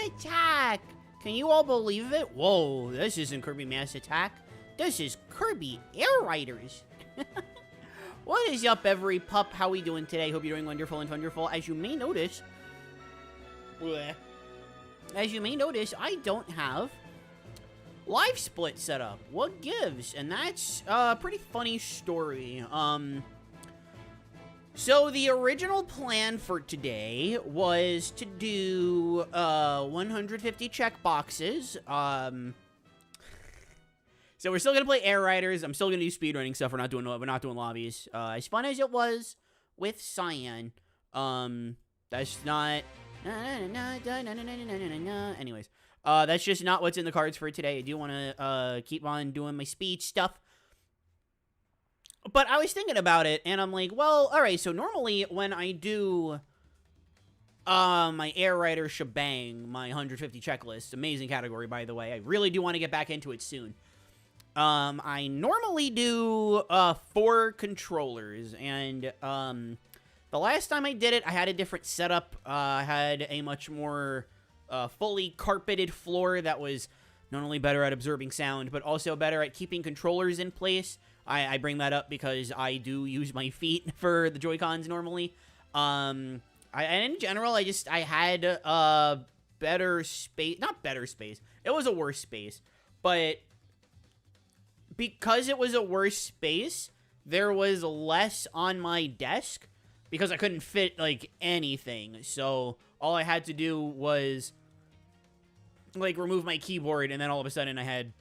Attack! Can you all believe it? Whoa, this isn't Kirby Mass Attack. This is Kirby Air Riders. What is up, every pup? How we doing today? Hope you're doing wonderful and wonderful. As you may notice, I don't have live split set up. What gives? And that's a pretty funny story. So the original plan for today was to do 150 check boxes. So we're still gonna play Air Riders. I'm still gonna do speedrunning stuff. We're not doing lobbies. As fun as it was with Cyan, that's not. Anyways, that's just not what's in the cards for today. I do want to keep on doing my speed stuff. But I was thinking about it, and I'm like, well, alright, so normally when I do my Air Rider shebang, my 150 checklist, amazing category, by the way, I really do want to get back into it soon. I normally do 4 controllers, and the last time I did it, I had a different setup. I had a much more fully carpeted floor that was not only better at absorbing sound, but also better at keeping controllers in place. I bring that up because I do use my feet for the Joy-Cons normally. And in general, I had better space. Not better space. It was a worse space. But because it was a worse space, there was less on my desk because I couldn't fit, like, anything. So all I had to do was, like, remove my keyboard, and then all of a sudden I had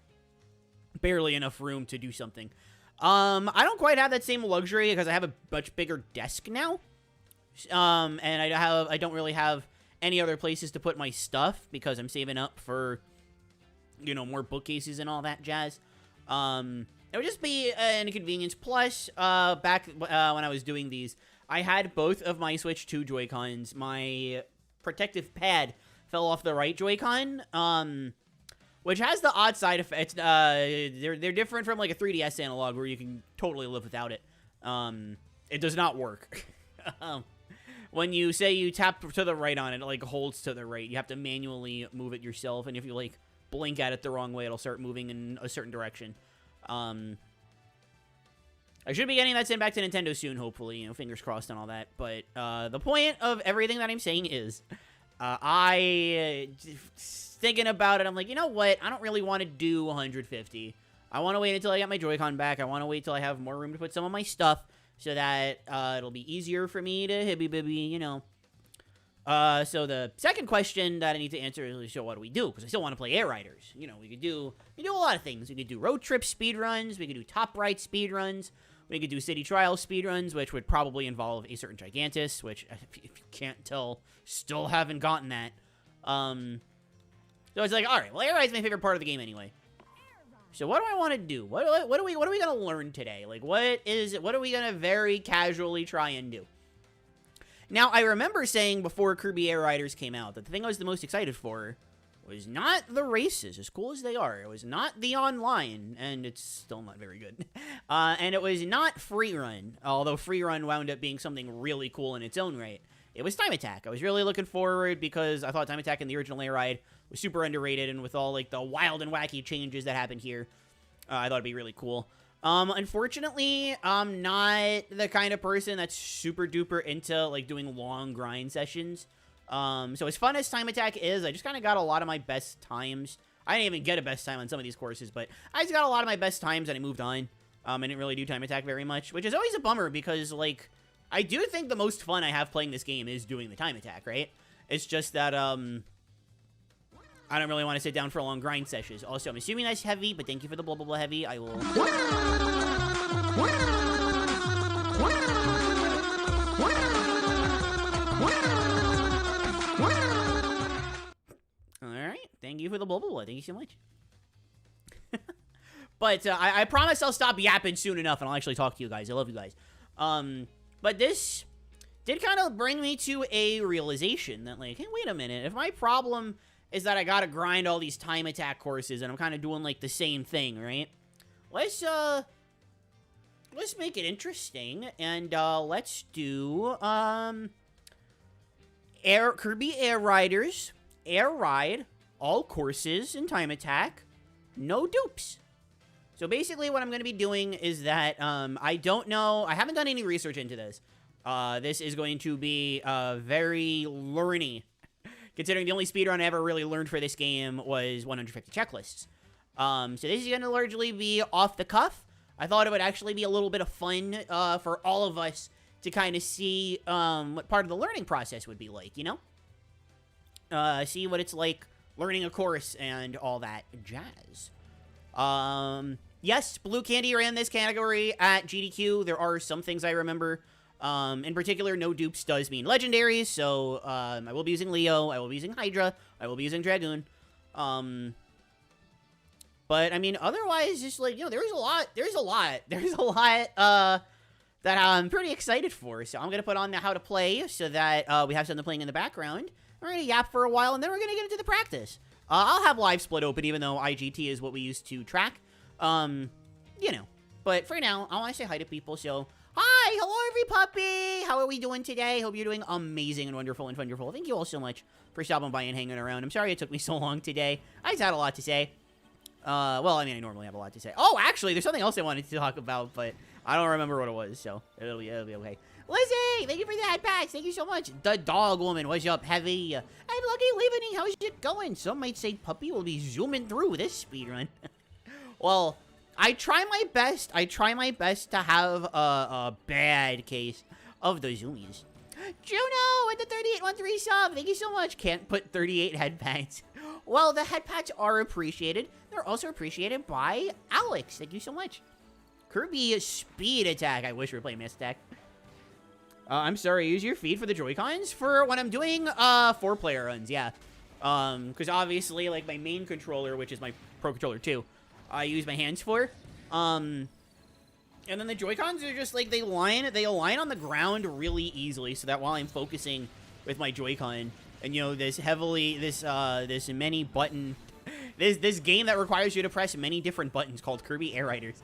barely enough room to do something. I don't quite have that same luxury because I have a much bigger desk now. And I don't really have any other places to put my stuff because I'm saving up for, you know, more bookcases and all that jazz. It would just be an inconvenience. Plus, back when I was doing these, I had both of my Switch 2 Joy-Cons. My protective pad fell off the right Joy-Con, which has the odd side effects. They're different from, like, a 3DS analog where you can totally live without it. It does not work. When you say you tap to the right on it, it, like, holds to the right. You have to manually move it yourself, and if you, like, blink at it the wrong way, it'll start moving in a certain direction. I should be getting that sent back to Nintendo soon, hopefully. You know, fingers crossed and all that. But the point of everything that I'm saying is, thinking about it, I'm like, you know what? I don't really want to do 150. I want to wait until I get my Joy-Con back. I want to wait till I have more room to put some of my stuff so that it'll be easier for me to hibby-bibby, you know. So the second question that I need to answer is, so what do we do? Because I still want to play Air Riders. You know, we could do a lot of things. We could do road trip speedruns. We could do top right speedruns. We could do city trial speedruns, which would probably involve a certain Gigantus, which, if you can't tell, still haven't gotten that. So it's like, alright, well, Air Ride's my favorite part of the game anyway. So what do I want to do? What are we going to learn today? Like, what are we going to very casually try and do? Now, I remember saying before Kirby Air Riders came out that the thing I was the most excited for was not the races, as cool as they are. It was not the online, and it's still not very good. And it was not free run, although free run wound up being something really cool in its own right. It was Time Attack. I was really looking forward because I thought Time Attack in the original Air Ride was super underrated, and with all, like, the wild and wacky changes that happened here, I thought it'd be really cool. Unfortunately, I'm not the kind of person that's super duper into, like, doing long grind sessions. So as fun as Time Attack is, I just kind of got a lot of my best times. I didn't even get a best time on some of these courses, but I just got a lot of my best times and I moved on. I didn't really do Time Attack very much, which is always a bummer because, like, I do think the most fun I have playing this game is doing the Time Attack, right? It's just that, I don't really want to sit down for long grind sessions. Also, I'm assuming that's heavy, but thank you for the blah blah blah heavy. I will... Alright, thank you for the blah blah blah. Thank you so much. But I promise I'll stop yapping soon enough and I'll actually talk to you guys. I love you guys. But this did kind of bring me to a realization that, like, hey, wait a minute. If my problem is that I gotta grind all these Time Attack courses and I'm kind of doing, like, the same thing, right? Let's make it interesting and, let's do, Kirby Air Riders air ride, all courses, and time attack. No dupes. So basically what I'm going to be doing is that I don't know. I haven't done any research into this. This is going to be very learny, considering the only speedrun I ever really learned for this game was 150 checklists. So this is going to largely be off the cuff. I thought it would actually be a little bit of fun for all of us to kind of see what part of the learning process would be like, you know? See what it's like learning a course and all that jazz. Yes, Blue Candy ran this category at GDQ. There are some things I remember. In particular, no dupes does mean legendaries, so I will be using Leo, I will be using Hydra, I will be using Dragoon. But, I mean, otherwise, just, like, you know, there's a lot that I'm pretty excited for. So I'm going to put on the how to play so that we have something playing in the background. We're going to yap for a while, and then we're going to get into the practice. I'll have live split open, even though IGT is what we use to track. You know. But for now, I want to say hi to people, so... Hi! Hello, every puppy! How are we doing today? Hope you're doing amazing and wonderful and wonderful. Thank you all so much for stopping by and hanging around. I'm sorry it took me so long today. I just had a lot to say. Well, I mean, I normally have a lot to say. Oh, actually, there's something else I wanted to talk about, but I don't remember what it was, so it'll be okay. Lizzie, thank you for the head patch. Thank you so much. The dog woman, what's up, Heavy? I'm Lucky Living. How's it going? Some might say Puppy will be zooming through this speedrun. Well, I try my best to have a bad case of the zoomies. Juno with the 3813 sub. Thank you so much. Can't put 38 head pats. Well, the head pats are appreciated. They're also appreciated by Alex. Thank you so much. Kirby speed attack. I wish we were playing Miss Attack. I'm sorry. Use your feet for the Joy-Cons for when I'm doing 4-player runs. Yeah. Because obviously, like my main controller, which is my Pro Controller 2, I use my hands for. And then the Joy-Cons are just like they align on the ground really easily, so that while I'm focusing with my Joy-Con, and you know this many button, this game that requires you to press many different buttons called Kirby Air Riders.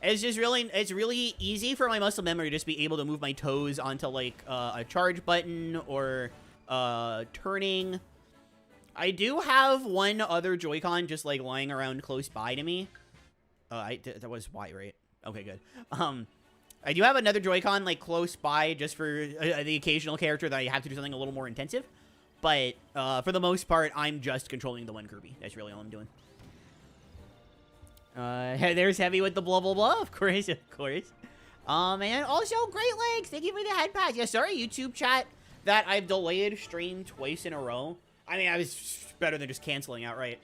It's really easy for my muscle memory to just be able to move my toes onto like a charge button or turning. I do have one other Joy-Con just like lying around close by to me. That was Y, right? Okay, good. I do have another Joy-Con like close by just for the occasional character that I have to do something a little more intensive. But for the most part, I'm just controlling the one Kirby. That's really all I'm doing. There's Heavy with the blah, blah, blah. Of course, of course. And also, Great Legs. Thank you for the head patch. Yeah, sorry, YouTube chat, that I've delayed stream twice in a row. I mean, I was better than just canceling outright.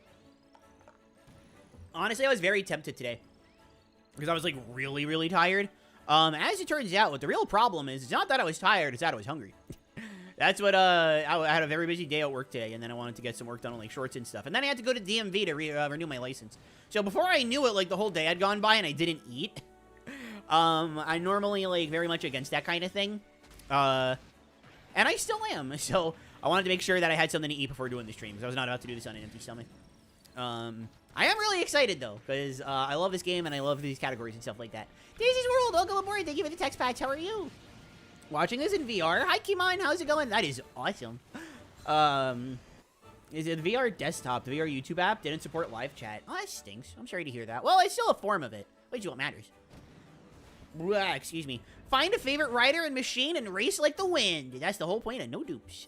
Honestly, I was very tempted today. Because I was, like, really, really tired. As it turns out, what the real problem is, it's not that I was tired, it's that I was hungry. That's what, I had a very busy day at work today, and then I wanted to get some work done on, like, shorts and stuff. And then I had to go to DMV to renew my license. So before I knew it, like, the whole day had gone by and I didn't eat. I'm normally, like, very much against that kind of thing. And I still am. So I wanted to make sure that I had something to eat before doing the stream, because I was not about to do this on an empty stomach. I am really excited, though, because I love this game and I love these categories and stuff like that. Daisy's World, welcome aboard. Thank you for the text patch. How are you? Watching this in VR. Hi, Kimon. How's it going? That is awesome. Is it the VR desktop? The VR YouTube app didn't support live chat. Oh, that stinks. I'm sorry to hear that. Well, it's still a form of it. Which is what matters. Blah, excuse me. Find a favorite rider and machine and race like the wind. That's the whole point of no dupes.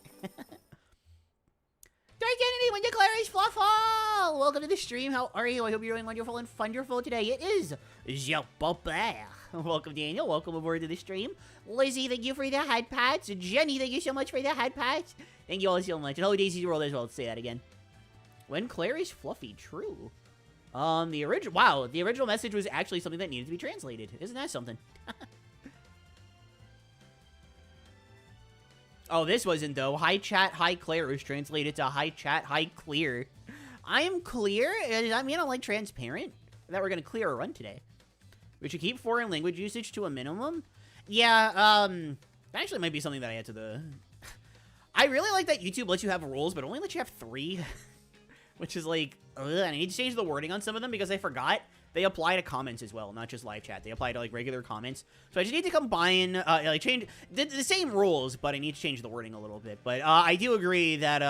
Dark Kennedy, when declares Fluffle! Welcome to the stream. How are you? I hope you're doing wonderful and wonderful today. It is Jean-Bobert. Welcome, Daniel. Welcome aboard to the stream. Lizzie, thank you for the head pats. Jenny, thank you so much for the head pats. Thank you all so much. And hello, Daisy's World as well. Let's say that again. When Claire is fluffy, true. The original message was actually something that needed to be translated. Isn't that something? Oh, this wasn't, though. Hi chat, hi Claire was translated to hi chat, hi clear. I am clear? Does that mean I'm, like, transparent? That we're gonna clear a run today. We should keep foreign language usage to a minimum? Yeah, that actually might be something that I add to the... I really like that YouTube lets you have rules, but only lets you have 3. Which is like, ugh, I need to change the wording on some of them because I forgot they apply to comments as well, not just live chat. They apply to, like, regular comments. So I just need to combine, like, change the same rules, but I need to change the wording a little bit. But I do agree that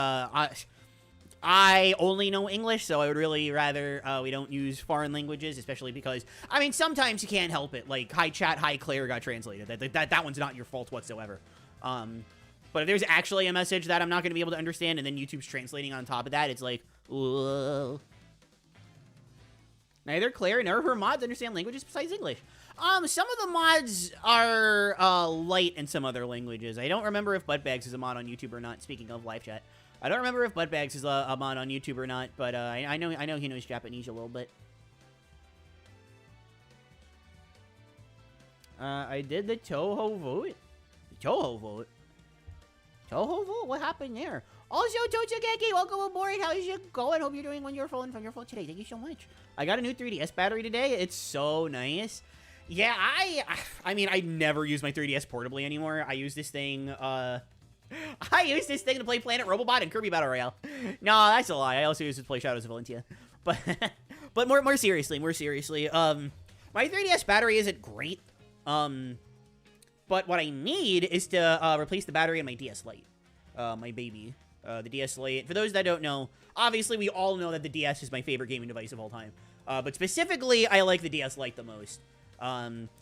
I only know English, so I would really rather we don't use foreign languages, especially because, I mean, sometimes you can't help it. Like, hi chat, hi Claire got translated. That one's not your fault whatsoever. But if there's actually a message that I'm not going to be able to understand, and then YouTube's translating on top of that, it's like, whoa. Neither Claire nor her mods understand languages besides English. Some of the mods are light in some other languages. I don't remember if Buttbags is a mod on YouTube or not, speaking of live chat. I don't remember if Buttbags is a mod on YouTube or not, but I know he knows Japanese a little bit. I did the Toho vote. The Toho vote? Toho vote? What happened there? Also, Totsugeki, welcome aboard. How's it going? Hope you're doing wonderful and wonderful today. Thank you so much. I got a new 3DS battery today. It's so nice. Yeah, I mean, I never use my 3DS portably anymore. I use this thing, I use this thing to play Planet Robobot and Kirby Battle Royale. No, that's a lie. I also use it to play Shadows of Valentia. But, but more seriously, my 3DS battery isn't great. But what I need is to replace the battery in my DS Lite, my baby. The DS Lite. For those that don't know, obviously we all know that the DS is my favorite gaming device of all time. But specifically, I like the DS Lite the most.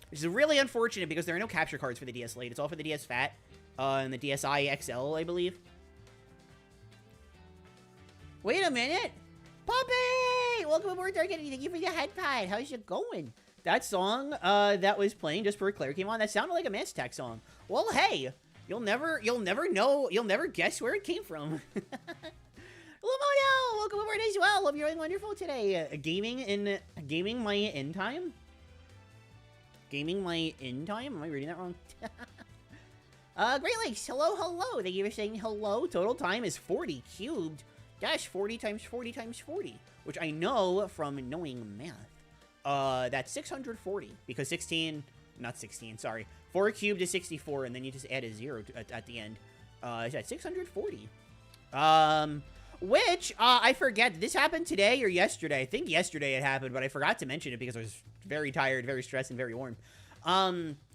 Which is really unfortunate because there are no capture cards for the DS Lite. It's all for the DS Fat. And the DSi XL, I believe. Wait a minute! Poppy! Welcome aboard, Dark Entity. Thank you for the head pad. How's it going? That song, that was playing just before Claire came on, that sounded like a Mass Attack song. Well, hey! You'll never know, you'll never guess where it came from. Lamono! Welcome aboard as well. Hope you're doing wonderful today. Gaming my end time? Gaming my end time? Am I reading that wrong? Great Lakes, hello. Thank you for saying hello. Total time is 40 cubed. Dash 40 times 40 times 40. Which I know from knowing math. That's 640. Because 4 cubed is 64, and then you just add a 0 at the end. Is that 640? Which, I forget, this happened today or yesterday? I think yesterday it happened, but I forgot to mention it because I was very tired, very stressed, and very warm.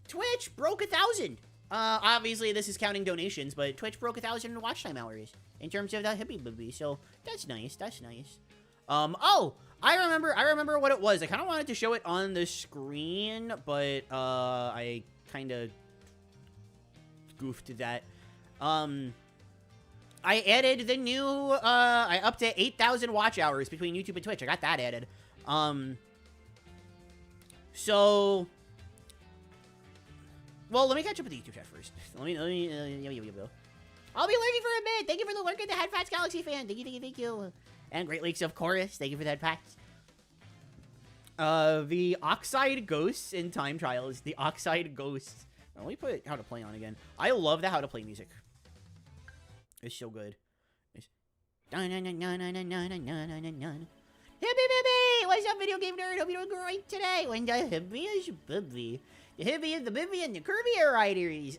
Twitch broke 1,000. Obviously this is counting donations, but Twitch broke 1,000 watch time hours in terms of the hippie booby, so that's nice, that's nice. Oh, I remember what it was. I kind of wanted to show it on the screen, but, I kind of goofed that. I added the new, I upped to 8,000 watch hours between YouTube and Twitch. I got that added. So... Well, let me catch up with the YouTube chat first. I'll be lurking for a bit. Thank you for the lurk at the Headfats Galaxy fan. Thank you. And Great Lakes, of course. Thank you for that fact. The Oxide Ghosts in Time Trials. The Oxide Ghosts. Let me put How to Play on again. I love the How to Play music. It's so good. Hippie! What's up, video game nerd? Hope you're doing great today. When the hippie is bibby. The hippie is the bibby and the Kirby are riders.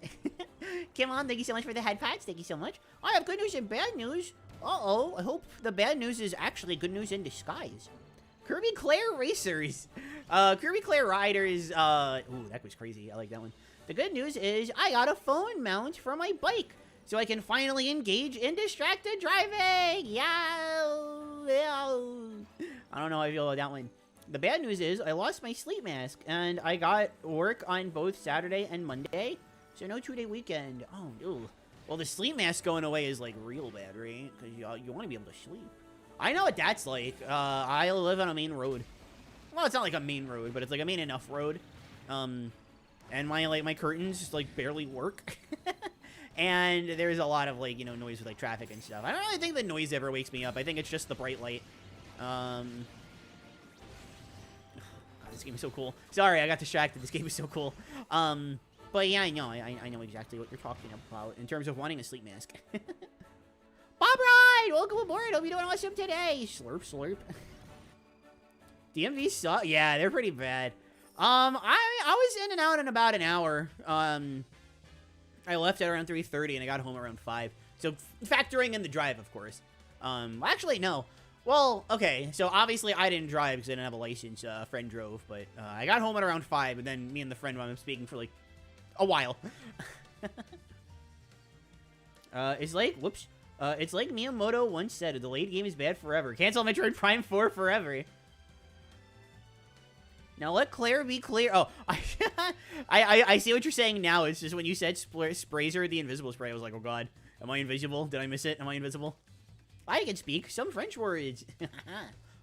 Come on, thank you so much for the head pats. Thank you so much. I have good news and bad news. Uh-oh, I hope the bad news is actually good news in disguise. Kirby Claire Racers. Kirby Claire Riders. Ooh, that was crazy. I like that one. The good news is I got a phone mount for my bike, so I can finally engage in distracted driving. Yeah. I don't know how I feel about that one. The bad news is I lost my sleep mask, and I got work on both Saturday and Monday, so no 2-day weekend. Oh, ew. Well, the sleep mask going away is, like, real bad, right? Because you want to be able to sleep. I know what that's like. I live on a main road. Well, it's not like a main road, but it's like a main enough road. And my curtains just, like, barely work. And there's a lot of, like, you know, noise with, like, traffic and stuff. I don't really think the noise ever wakes me up. I think it's just the bright light. God, this game is so cool. Sorry, I got distracted. This game is so cool. But yeah, I know. I know exactly what you're talking about in terms of wanting a sleep mask. Bob Ride! Welcome aboard. Hope you're doing awesome today. Slurp, slurp. DMV suck. Yeah, they're pretty bad. I was in and out in about an hour. I left at around 3:30 and I got home around 5. So factoring in the drive, of course. Actually, no. Well, okay, so obviously I didn't drive because I didn't have a license. A friend drove, but I got home at around 5, and then me and the friend wound up speaking for, like, a while. It's like, whoops. It's like Miyamoto once said, a delayed game is bad forever. Cancel Metroid Prime 4 forever. Now let Claire be clear. Oh, I see what you're saying now. It's just when you said Sprazer, the invisible spray, I was like, oh god. Am I invisible? Did I miss it? Am I invisible? I can speak some French words.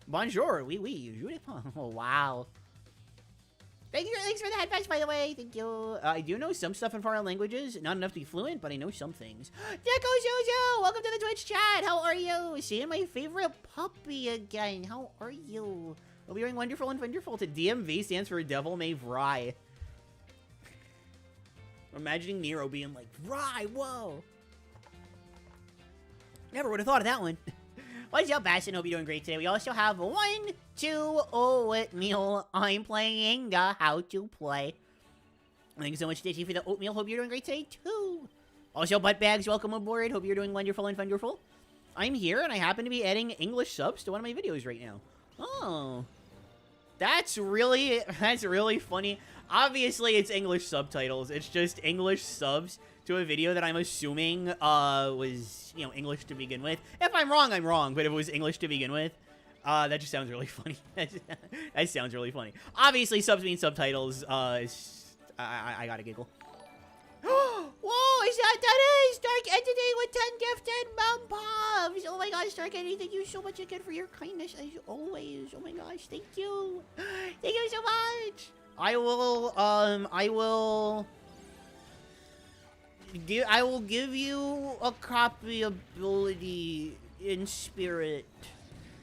Bonjour, oui, oui. Oh, wow. Thanks for the headphones, by the way. Thank you. I do know some stuff in foreign languages. Not enough to be fluent, but I know some things. Deco Jojo, welcome to the Twitch chat. How are you? Seeing my favorite puppy again. How are you? We'll be doing wonderful and wonderful. To DMV stands for Devil May Vry. Imagining Nero being like, Vry, whoa. Never would have thought of that one. What's up, Bastion? Hope you're doing great today. We also have 1, 2, oatmeal. I'm playing How to Play. Thank you so much, Stitchy, for the oatmeal. Hope you're doing great today, too. Also, Buttbags, welcome aboard. Hope you're doing wonderful and wonderful. I'm here, and I happen to be adding English subs to one of my videos right now. Oh. That's really funny. Obviously, it's English subtitles. It's just English subs to a video that I'm assuming was, you know, English to begin with. If I'm wrong, I'm wrong. But if it was English to begin with, that just sounds really funny. That sounds really funny. Obviously, subs mean subtitles. I gotta giggle. Whoa, is that is Dark Entity with 10 gifted mom pops. Oh my gosh, Dark Entity, thank you so much again for your kindness as always. Oh my gosh, thank you. Thank you so much. I will give you a copy ability in spirit.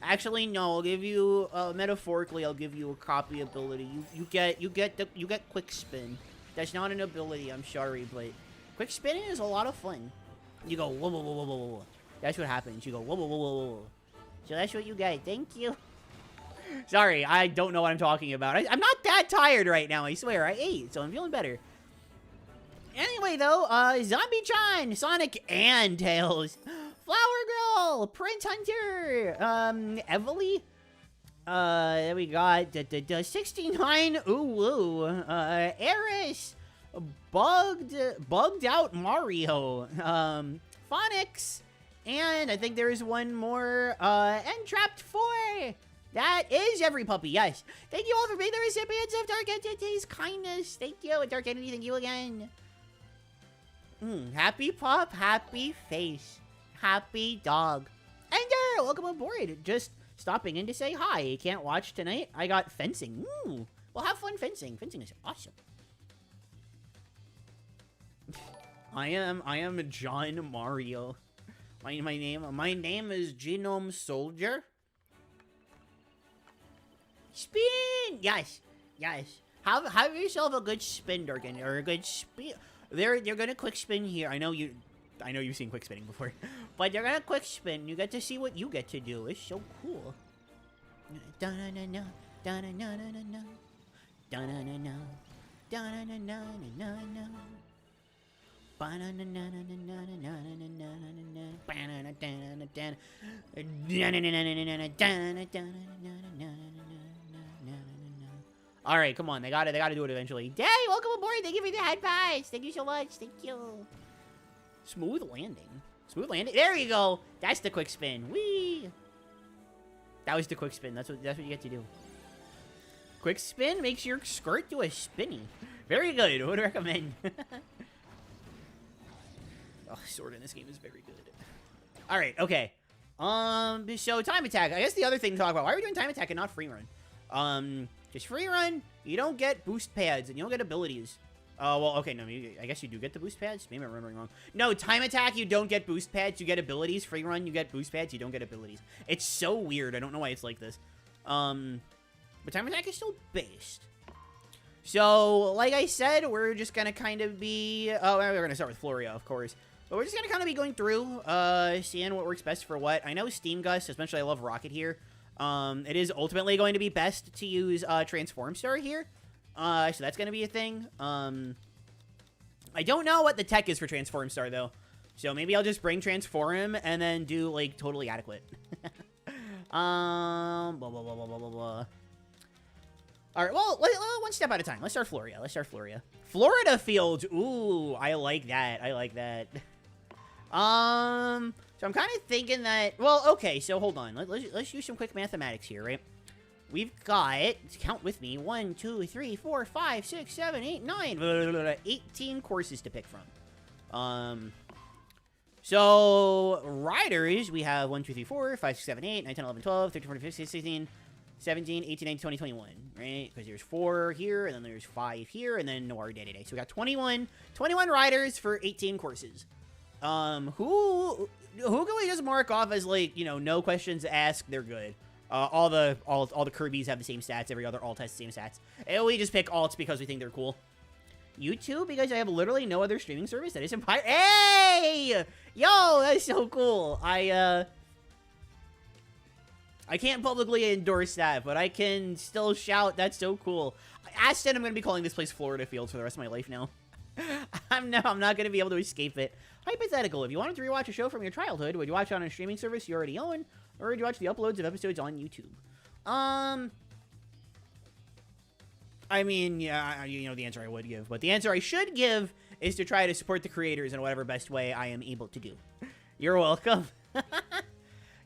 Actually, no, I'll give you metaphorically. I'll give you a copy ability. You get quick spin. That's not an ability. I'm sorry, but quick spinning is a lot of fun. You go whoa whoa whoa whoa whoa whoa. That's what happens. You go whoa whoa whoa whoa whoa. So that's what you get. Thank you. Sorry, I don't know what I'm talking about. I'm not that tired right now. I swear. I ate, so I'm feeling better. Anyway, though, Zombie-chan, Sonic and Tails, Flower Girl, Prince Hunter, Evely, then we got 69, ooh, Eris, Bugged Out Mario, Phonics, and I think there is one more, Entrapped 4. That is every puppy, yes. Thank you all for being the recipients of Dark Entity's kindness. Thank you, and Dark Entity, thank you again. Happy pup, happy face, happy dog. Ender, welcome aboard. Just stopping in to say hi. Can't watch tonight? I got fencing. Ooh, well, have fun fencing. Fencing is awesome. I am John Mario. My name is Genome Soldier. Spin! Yes. Have yourself a good spin, Durgan, or a good spin. They're gonna quick spin here. I know you've seen quick spinning before, but they're gonna quick spin. You get to see what you get to do. It's so cool. All right, come on. They gotta do it eventually. Day, welcome aboard. Thank you for the head pass. Thank you so much. Thank you. Smooth landing. Smooth landing. There you go. That's the quick spin. Whee! That was the quick spin. That's what you get to do. Quick spin makes your skirt do a spinny. Very good. Would recommend. Oh, sword in this game is very good. All right. Okay. So time attack. I guess the other thing to talk about. Why are we doing time attack and not free run? Just free run, you don't get boost pads, and you don't get abilities. Well, okay, no, I guess you do get the boost pads. Maybe I'm remembering wrong. No, time attack, you don't get boost pads, you get abilities. Free run, you get boost pads, you don't get abilities. It's so weird. I don't know why it's like this. But time attack is still based. So, like I said, we're just gonna kind of be... Oh, we're gonna start with Floria, of course. But we're just gonna kind of be going through, seeing what works best for what. I know Steam Gust, especially I love Rocket here. It is ultimately going to be best to use Transform Star here. So that's going to be a thing. I don't know what the tech is for Transform Star, though. So maybe I'll just bring Transform and then do, like, Totally Adequate. Blah, blah, blah, blah, blah, blah, blah. All right, well, one step at a time. Let's start Floria. Florida Fields. Ooh, I like that. So I'm kind of thinking that, well, okay, so hold on. Let's use some quick mathematics here, right? We've got, count with me, 1, 2, 3, 4, 5, 6, 7, 8, 9, 18 courses to pick from. So, riders, we have 1, 2, 3, 4, 5, 6, 7, 8, 9, 10, 11, 12, 13, 14, 15, 16, 17, 18, 19, 20, 21, right? Because there's 4 here, and then there's 5 here, and then our day-to-day. So we got 21 riders for 18 courses. Who can we just mark off as, like, you know, no questions asked, they're good. All the Kirbys have the same stats, every other alt has the same stats. And we just pick alts because we think they're cool. YouTube, because I have literally no other streaming service that isn't pirate. Hey! Yo, that's so cool. I can't publicly endorse that, but I can still shout, that's so cool. Aston, I'm going to be calling this place Florida Fields for the rest of my life now. I'm not going to be able to escape it. Hypothetical, if you wanted to rewatch a show from your childhood, would you watch it on a streaming service you already own, or would you watch the uploads of episodes on YouTube? I mean, yeah, you know the answer I would give, but the answer I should give is to try to support the creators in whatever best way I am able to do. You're welcome.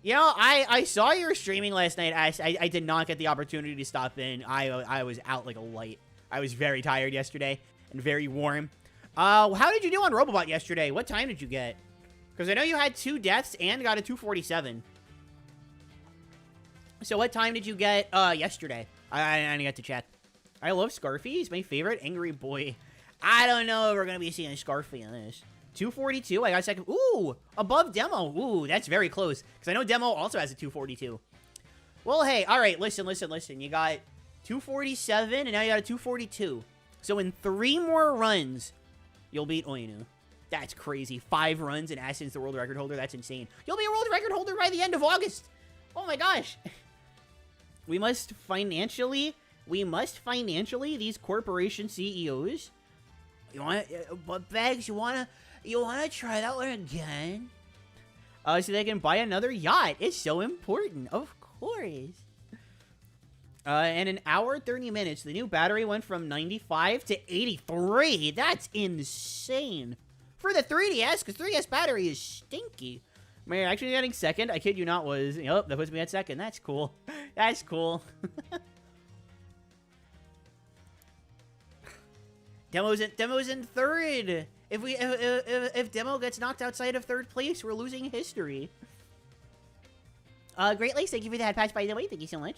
You know, I saw your streaming last night, Ash. I did not get the opportunity to stop in. I was out like a light. I was very tired yesterday and very warm. How did you do on Robobot yesterday? What time did you get? Because I know you had 2 deaths and got a 247. So what time did you get yesterday? I didn't get to check. I love Scarfy. He's my favorite angry boy. I don't know if we're going to be seeing Scarfy on this. 242. I got second. Ooh, above Demo. Ooh, that's very close. Because I know Demo also has a 242. Well, hey, all right, listen. You got 247, and now you got a 242. So in 3 more runs, you'll beat Oinu. That's crazy. 5 runs, and Aston's the world record holder. That's insane. You'll be a world record holder by the end of August. Oh, my gosh. We must financially, these corporation CEOs. You want, but Bags, you wanna try that one again? So they can buy another yacht. It's so important, of course. In an hour, 30 minutes, the new battery went from 95 to 83. That's insane. For the 3DS, because 3DS battery is stinky. Man, actually getting second, I kid you not, was... Yep, that puts me at second. That's cool. That's cool. Demo's in third. If Demo gets knocked outside of third place, we're losing history. Great Lakes, thank you for that patch, by the way. Thank you so much.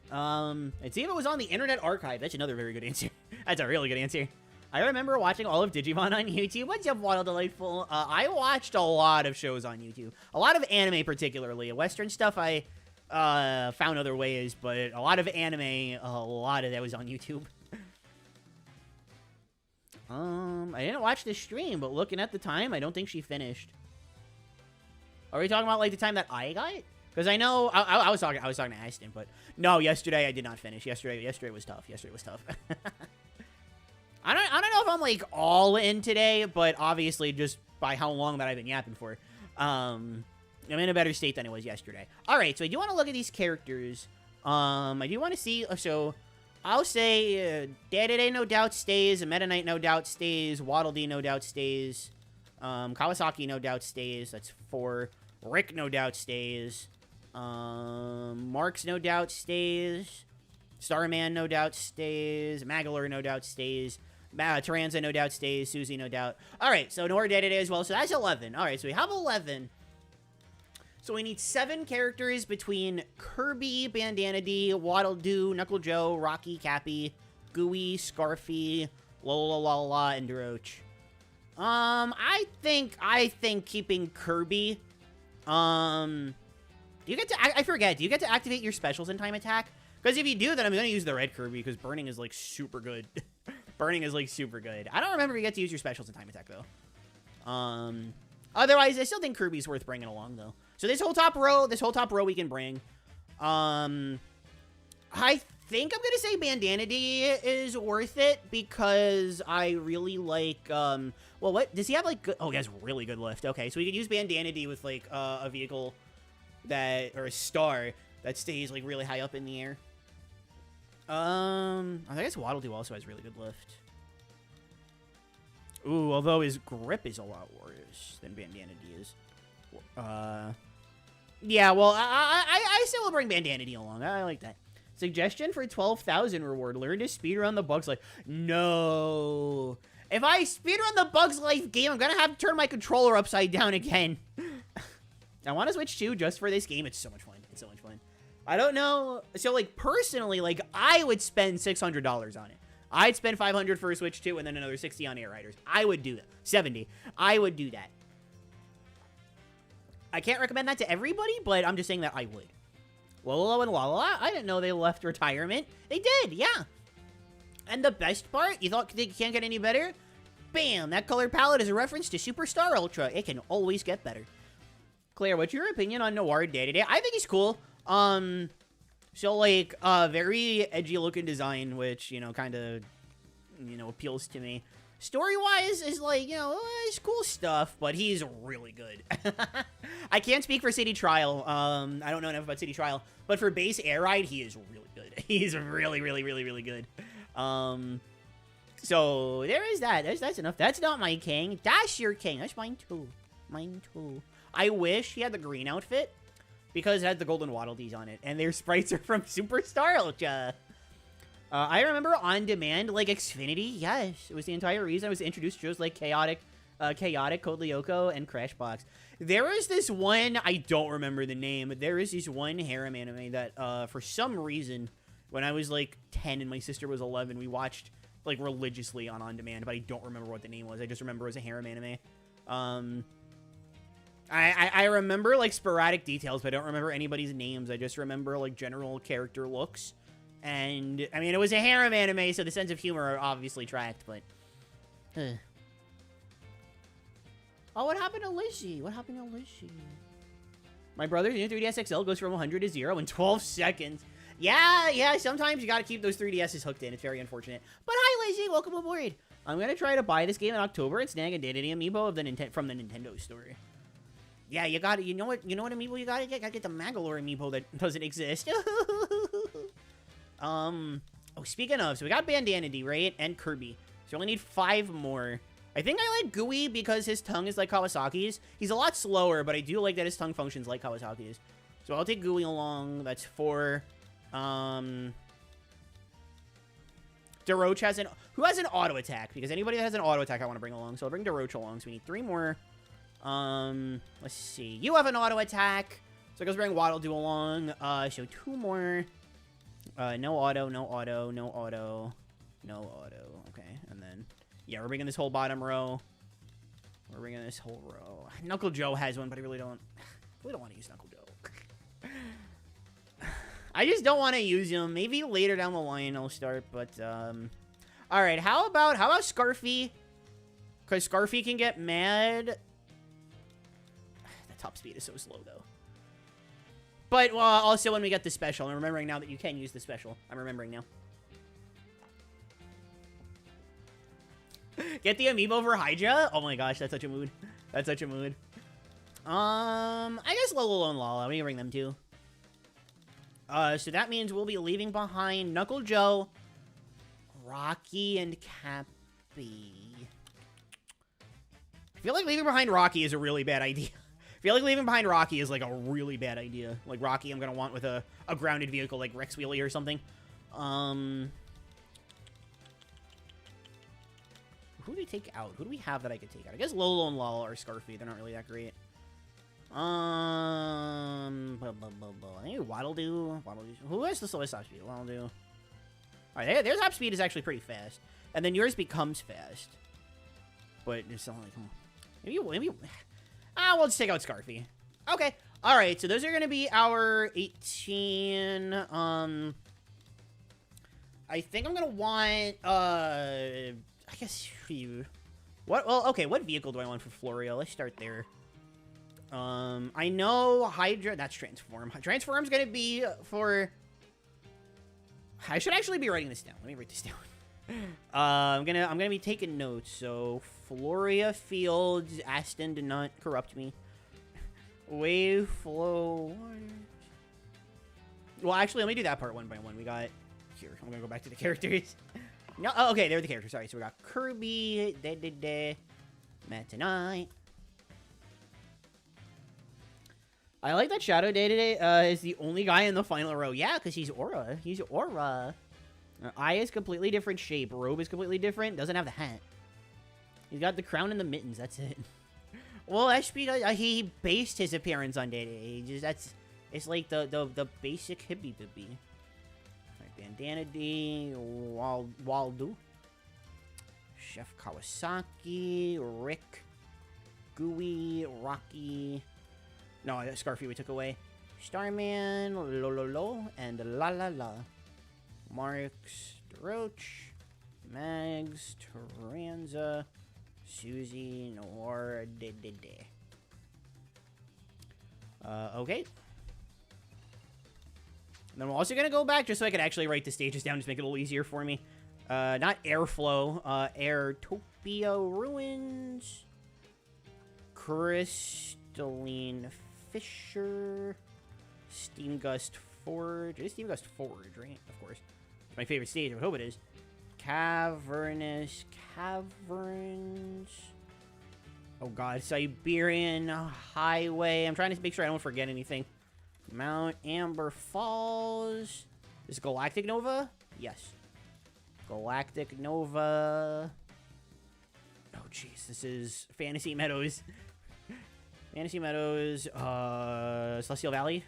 And see if it was on the Internet Archive. That's another very good answer. That's a really good answer. I remember watching all of Digimon on YouTube. What's up, Waddle Delightful? I watched a lot of shows on YouTube. A lot of anime, particularly. Western stuff, I found other ways, but a lot of anime, a lot of that was on YouTube. I didn't watch the stream, but looking at the time, I don't think she finished. Are we talking about, like, the time that I got? Because I know, I was talking to Aston, but no, yesterday I did not finish. Yesterday was tough. I don't know if I'm, like, all in today, but obviously just by how long that I've been yapping for. I'm in a better state than I was yesterday. All right, so I do want to look at these characters. I do want to see, so I'll say Day-to-Day no doubt stays, Meta Knight no doubt stays, Waddle Dee no doubt stays, Kawasaki no doubt stays, that's 4, Rick no doubt stays, Marks no doubt stays, Starman no doubt stays, Magalur no doubt stays, Taranza no doubt stays, Susie no doubt. Alright, so Nora Day-to-Day as well, so that's 11. Alright, so we have 11. So we need 7 characters between Kirby, Bandana D, Waddle Doo, Knuckle Joe, Rocky, Cappy, Gooey, Scarfy, Lola Lala, and Duroch. I think keeping Kirby. Do you get to, I forget, do you get to activate your specials in time attack? Because if you do, then I'm going to use the red Kirby, because burning is, like, super good. Burning is, like, super good. I don't remember if you get to use your specials in time attack, though. Otherwise, I still think Kirby's worth bringing along, though. So this whole top row we can bring. I think I'm going to say Bandana D is worth it, because I really like, well, what, does he have, like, good, oh, he has really good lift. Okay, so we could use Bandana D with, like, a vehicle that, or a star that stays, like, really high up in the air. I guess Waddle Doo also has really good lift. Ooh, although his grip is a lot worse than Bandana D is. Yeah, well, I still will bring Bandana D along. I like that. Suggestion for 12,000 reward. Learn to speedrun the Bugs Life. No. If I speedrun the Bugs Life game, I'm gonna have to turn my controller upside down again. I want to Switch 2 just for this game. It's so much fun. It's so much fun. I don't know. So, like, personally, like, I would spend $600 on it. I'd spend $500 for a Switch 2 and then another $60 on Air Riders. I would do that. $70. I would do that. I can't recommend that to everybody, but I'm just saying that I would. Lolo and Lala, I didn't know they left retirement. They did, yeah. And the best part, you thought they can't get any better? Bam, that color palette is a reference to Superstar Ultra. It can always get better. Claire, what's your opinion on Noir Day-to-Day? I think he's cool. So, like, very edgy-looking design, which, you know, kind of, you know, appeals to me. Story-wise is, like, you know, it's cool stuff, but he's really good. I can't speak for City Trial. I don't know enough about City Trial, but for base Air Ride, he is really good. He's really, really, really, really good. So, there is that. That's enough. That's not my king. That's your king. That's mine, too. Mine, too. I wish he had the green outfit, because it had the golden Waddle Dees on it, and their sprites are from Superstar Ultra. I remember On Demand, like, Xfinity, yes. It was the entire reason I was introduced to shows like Chaotic, Code Lyoko, and Crashbox. There is this one, I don't remember the name, but there is this one harem anime that, for some reason, when I was, like, 10 and my sister was 11, we watched, like, religiously on Demand, but I don't remember what the name was. I just remember it was a harem anime. I remember, like, sporadic details, but I don't remember anybody's names. I just remember, like, general character looks. And, I mean, it was a harem anime, so the sense of humor obviously tracked, but... Oh, what happened to Lizzie? What happened to Lizzie? My brother's new 3DS XL goes from 100 to 0 in 12 seconds. Yeah, sometimes you gotta keep those 3DSs hooked in. It's very unfortunate. But hi, Lizzie, welcome aboard. I'm gonna try to buy this game in October and snag a Day-to-Day amiibo of from the Nintendo store. Yeah, you got it. You know what amiibo you gotta get? Gotta get the Magalore amiibo that doesn't exist. Oh, speaking of, so we got Bandana D, right? And Kirby. So we only need 5 more. I think I like Gooey because his tongue is like Kawasaki's. He's a lot slower, but I do like that his tongue functions like Kawasaki's. So I'll take Gooey along. That's 4. Deroach has who has an auto attack? Because anybody that has an auto attack I want to bring along. So I'll bring Deroach along. So we need 3 more. Let's see. You have an auto attack. So I guess bring Waddle Doo along. So 2 more. No auto. Okay, and then, yeah, we're bringing this whole bottom row. We're bringing this whole row. Knuckle Joe has one, but I really don't want to use Knuckle Joe. I just don't want to use him. Maybe later down the line I'll start, but, alright, how about Scarfy? Because Scarfy can get mad. The top speed is so slow, though. But, also when we get the special. I'm remembering now that you can use the special. I'm remembering now. Get the amiibo for Hydra? Oh my gosh, that's such a mood. That's such a mood. I guess Lolo and Lala. We can bring them too. So that means we'll be leaving behind Knuckle Joe, Rocky, and Cappy. I feel like leaving behind Rocky is a really bad idea. I feel like leaving behind Rocky is, like, a really bad idea. Like, Rocky I'm gonna want with a grounded vehicle like Rex Wheelie or something. Who do we take out? Who do we have that I could take out? I guess Lolo and Lala are Scarfy. They're not really that great. I think Waddle Doo. Who has the slowest top speed? Waddle Doo. Alright, their top speed is actually pretty fast. And then yours becomes fast. But it's not like... Maybe... we'll just take out Scarfy. Okay. Alright, so those are gonna be our 18... I think I'm gonna want, I guess you... Well, okay, what vehicle do I want for Florio? Let's start there. I know Hydra... That's Transform. Transform's gonna be for... I should actually be writing this down. Let me write this down. I'm gonna be taking notes. So, Floria Fields, Aston did not corrupt me. Wave Flow... Well, actually, let me do that part one by one. We got... Here, I'm going to go back to the characters. No, oh, okay, they're the characters. Sorry, so we got Kirby, Matt tonight. I like that Shadow Day is the only guy in the final row. Yeah, because he's Aura. He's Aura. Eye is completely different shape. Robe is completely different. Doesn't have the hat. He's got the crown and the mittens. That's it. Well, HP, he based his appearance on Day. It's like the basic hippie bibby. Alright, Bandana D, Waldo. Chef Kawasaki, Rick, Gooey, Rocky. No, Scarfy we took away. Starman, Lololo, and La La La. Marks, Deroach, Mags, Taranza, Susie, Noir, Dede. Okay. And then we're also going to go back just so I can actually write the stages down, just make it a little easier for me. Not Airflow, Airtopia Ruins, Crystalline Fisher, Steam Gust Forge. It is Steam Gust Forge, right? Of course. It's my favorite stage. I would hope it is. Cavernous Caverns. Oh god, Siberian Highway. I'm trying to make sure I don't forget anything. Mount Amber Falls. Is Galactic Nova? Yes. Galactic Nova. Oh jeez, this is Fantasy Meadows. Fantasy Meadows, Celestial Valley.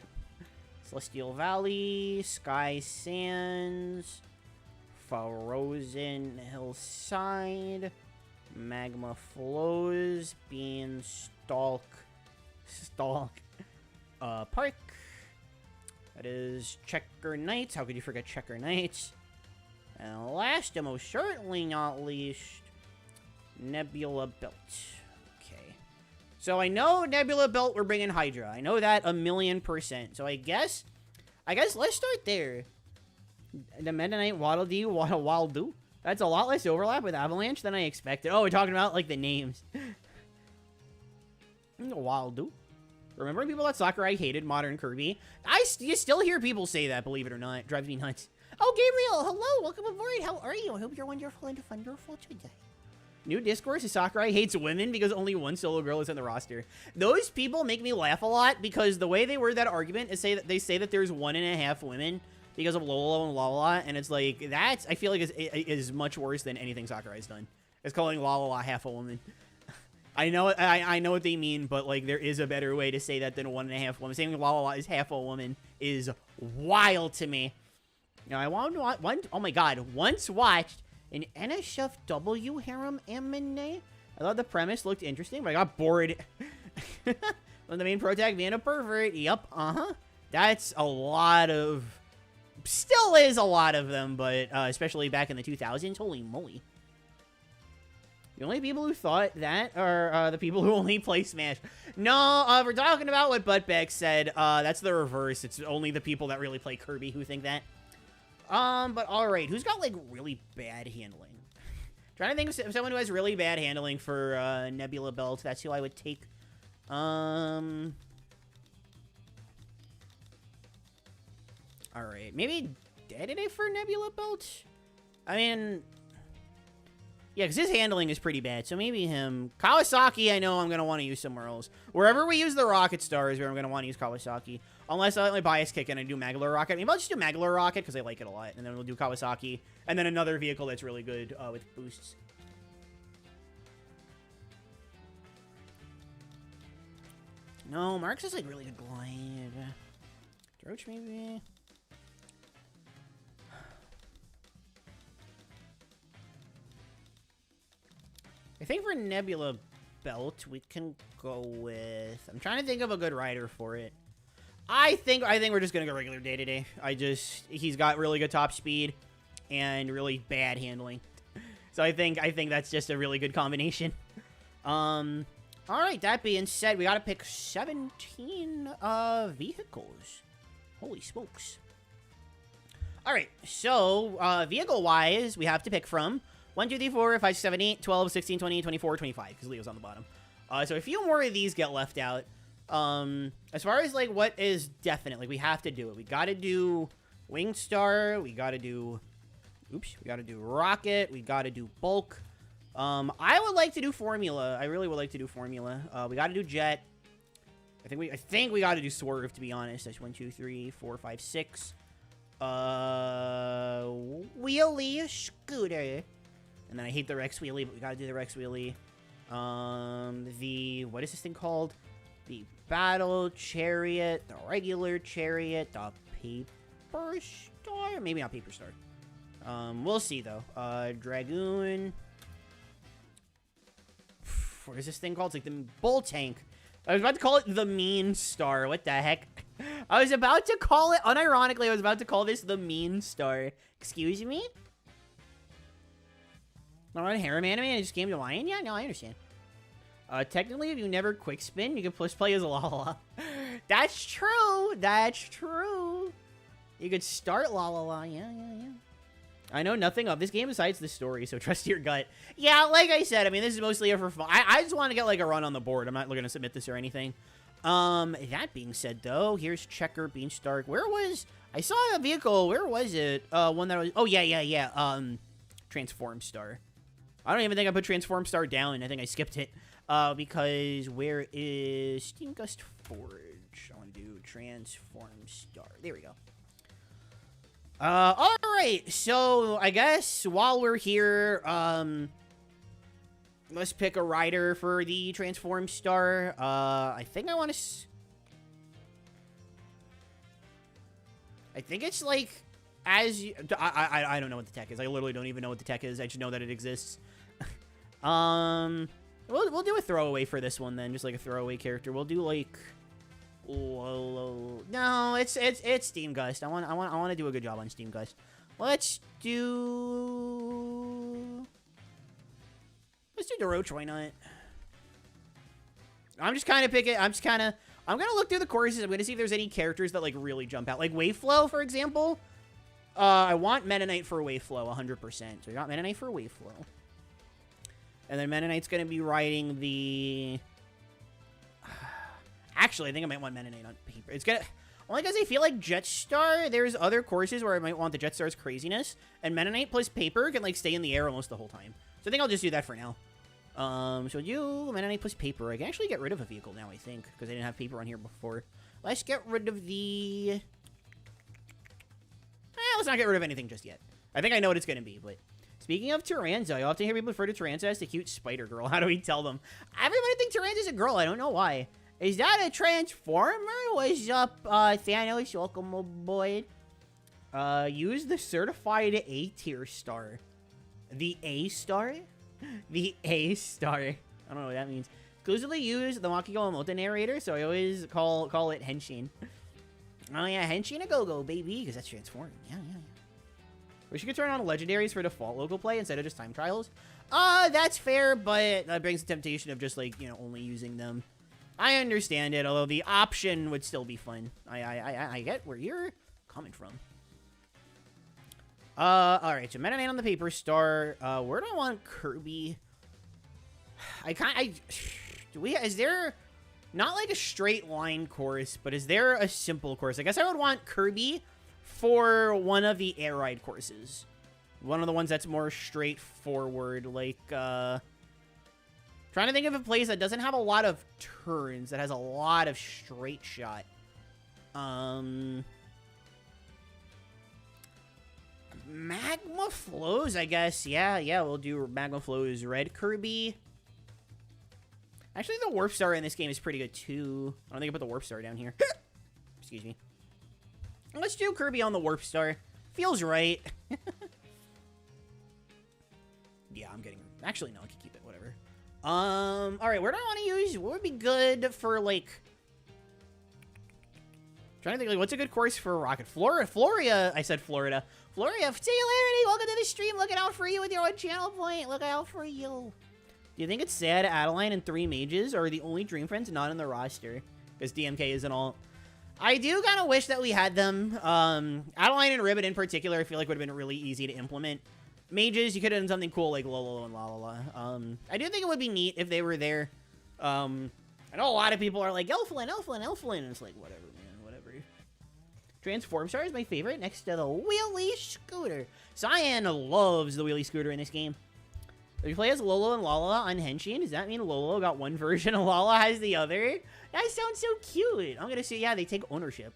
Celestial Valley, Sky Sands, Frozen Hillside, Magma Flows, Beanstalk, Park. That is Checker Knights. How could you forget Checker Knights? And last and most certainly not least, Nebula Belt. So I know Nebula Belt, we're bringing Hydra. I know that 1,000,000%. So I guess let's start there. The Meta Knight Waddle Dee Waldo. That's a lot less overlap with Avalanche than I expected. Oh, we're talking about like the names. Waldo. Remember people that Sakurai hated Modern Kirby? You still hear people say that, believe it or not. It drives me nuts. Oh, Gabriel, hello, welcome aboard. How are you? I hope you're wonderful and wonderful today. New discourse is Sakurai hates women because only one solo girl is in the roster. Those people make me laugh a lot because the way they word that argument is they say that there's 1.5 women because of Lolo and Lala, and it's like, I feel like is much worse than anything Sakurai's done. It's calling Lala half a woman. I know what they mean, but like there is a better way to say that than 1.5 women. Saying Lala is half a woman is wild to me. Now I oh my god, once watched an NSFW harem anime. I thought the premise looked interesting, but I got bored. When the main protag being a pervert. Yup, That's a lot of... Still is a lot of them, but especially back in the 2000s. Holy moly. The only people who thought that are the people who only play Smash. No, we're talking about what Buttbeck said. That's the reverse. It's only the people that really play Kirby who think that. But alright, who's got, like, really bad handling? Trying to think of someone who has really bad handling for, Nebula Belt. That's who I would take. Alright, maybe Dedede for Nebula Belt? I mean... Yeah, because his handling is pretty bad, so maybe him. Kawasaki, I know I'm going to want to use somewhere else. Wherever we use the Rocket Star is where I'm going to want to use Kawasaki. Unless I let my bias kick in and do Maglar Rocket. Maybe I'll just do Maglar Rocket because I like it a lot. And then we'll do Kawasaki. And then another vehicle that's really good with boosts. No, Marks is like really good glide. Droach maybe? I think for Nebula Belt, we can go with... I'm trying to think of a good rider for it. I think we're just going to go regular Day-to-Day. He's got really good top speed and really bad handling. So I think that's just a really good combination. All right, that being said, we got to pick 17 vehicles. Holy smokes. All right, so vehicle-wise, we have to pick from 1, 2, 3, 4, 5, 6, 7, 8, 12, 16, 20, 24, 25, because Leo's on the bottom. So a few more of these get left out. As far as, like, what is definite, like, we have to do it. We gotta do Winged Star. We gotta do... Oops. We gotta do Rocket. We gotta do Bulk. I would like to do Formula. I really would like to do Formula. We gotta do Jet. I think we gotta do Swerve, to be honest. That's 1, 2, 3, 4, 5, 6. Wheelie Scooter. And then I hate the Rex Wheelie, but we gotta do the Rex Wheelie. What is this thing called? The Battle Chariot, the regular Chariot, the Paper Star? Maybe not Paper Star. We'll see, though. Dragoon. What is this thing called? It's like the Bull Tank. I was about to call it the Mean Star. What the heck? I was about to call it, unironically, I was about to call this the Mean Star. Excuse me? Not on Harem Anime and I just came to Lion? Yeah, no, I understand. Technically, if you never quick spin, you can play as a La. That's true. That's true. You could start La. Yeah. I know nothing of this game besides the story, so trust your gut. Yeah, like I said, I mean, this is mostly for fun. I just want to get, like, a run on the board. I'm not looking to submit this or anything. That being said, though, here's Checker Beanstalk. I saw a vehicle. Where was it? One that was... Oh, yeah. Transform Star. I don't even think I put Transform Star down. I think I skipped it. Because where is Steam Gust Forge? I want to do Transform Star. There we go. Alright, so I guess while we're here, let's pick a rider for the Transform Star. I think I want to... I think it's like, I don't know what the tech is. I literally don't even know what the tech is. I just know that it exists. We'll do a throwaway for this one then, just like a throwaway character. We'll do like... No, it's Steam Gust. I want to do a good job on Steam Gust. Let's do DeRoach, why not? I'm gonna look through the courses. I'm gonna see if there's any characters that like really jump out. Like Waveflow, for example. I want Meta Knight for Waveflow 100%. So we got Meta Knight for Waveflow. And then Meta Knight's gonna be riding the... Actually, I think I might want Meta Knight on paper. It's gonna... Only because I feel like Jetstar, there's other courses where I might want the Jetstar's craziness. And Meta Knight plus paper can, like, stay in the air almost the whole time. So I think I'll just do that for now. So you, Meta Knight plus paper. I can actually get rid of a vehicle now, I think. Because I didn't have paper on here before. Let's get rid of the... let's not get rid of anything just yet. I think I know what it's going to be, but... Speaking of Tyranza, I often hear people refer to Tyranza as the cute spider girl. How do we tell them? Everybody thinks Tyranza's a girl. I don't know why. Is that a Transformer? What's up, Thanos? Welcome aboard. Use the certified A-tier star. The A-star? The A-star. I don't know what that means. Exclusively use the Makiko Emote narrator, so I always call it Henshin. Oh yeah, Henshin a go-go, baby, because that's transforming. Yeah. Wish you could turn on legendaries for default local play instead of just time trials. That's fair, but that brings the temptation of just, like, you know, only using them. I understand it, although the option would still be fun. I get where you're coming from. Alright, so Meta Knight on the paper star. Where do I want Kirby? Is there not like a straight line course, but is there a simple course? I guess I would want Kirby for one of the air ride courses. One of the ones that's more straightforward, like, trying to think of a place that doesn't have a lot of turns, that has a lot of straight shot. Magma Flows, I guess. Yeah, we'll do Magma Flows Red Kirby. Actually, the Warp Star in this game is pretty good, too. I don't think I put the Warp Star down here. Excuse me. Let's do Kirby on the Warp Star. Feels right. Yeah, I'm getting... Actually, no, I can keep it. Whatever. Alright, where do I want to use... What would be good for, like... Trying to think, like, what's a good course for Rocket? Floria. I said Florida. Floria, see you later. Welcome to the stream. Looking out for you with your own channel point. Look out for you. Do you think it's sad Adeline and 3 mages are the only Dream Friends not in the roster? Because DMK isn't all... I do kind of wish that we had them. Adeline and Ribbit in particular, I feel like would have been really easy to implement. Mages, you could have done something cool like Lolo and La. I do think it would be neat if they were there. I I know a lot of people are like, Elflin, Elflin, Elflin. And it's like, whatever, man, whatever. Transform Star is my favorite, next to the Wheelie Scooter. Cyan loves the Wheelie Scooter in this game. If you play as Lolo and Lala on Henshin, does that mean Lolo got one version and Lala has the other? That sounds so cute. I'm gonna say, yeah, they take ownership.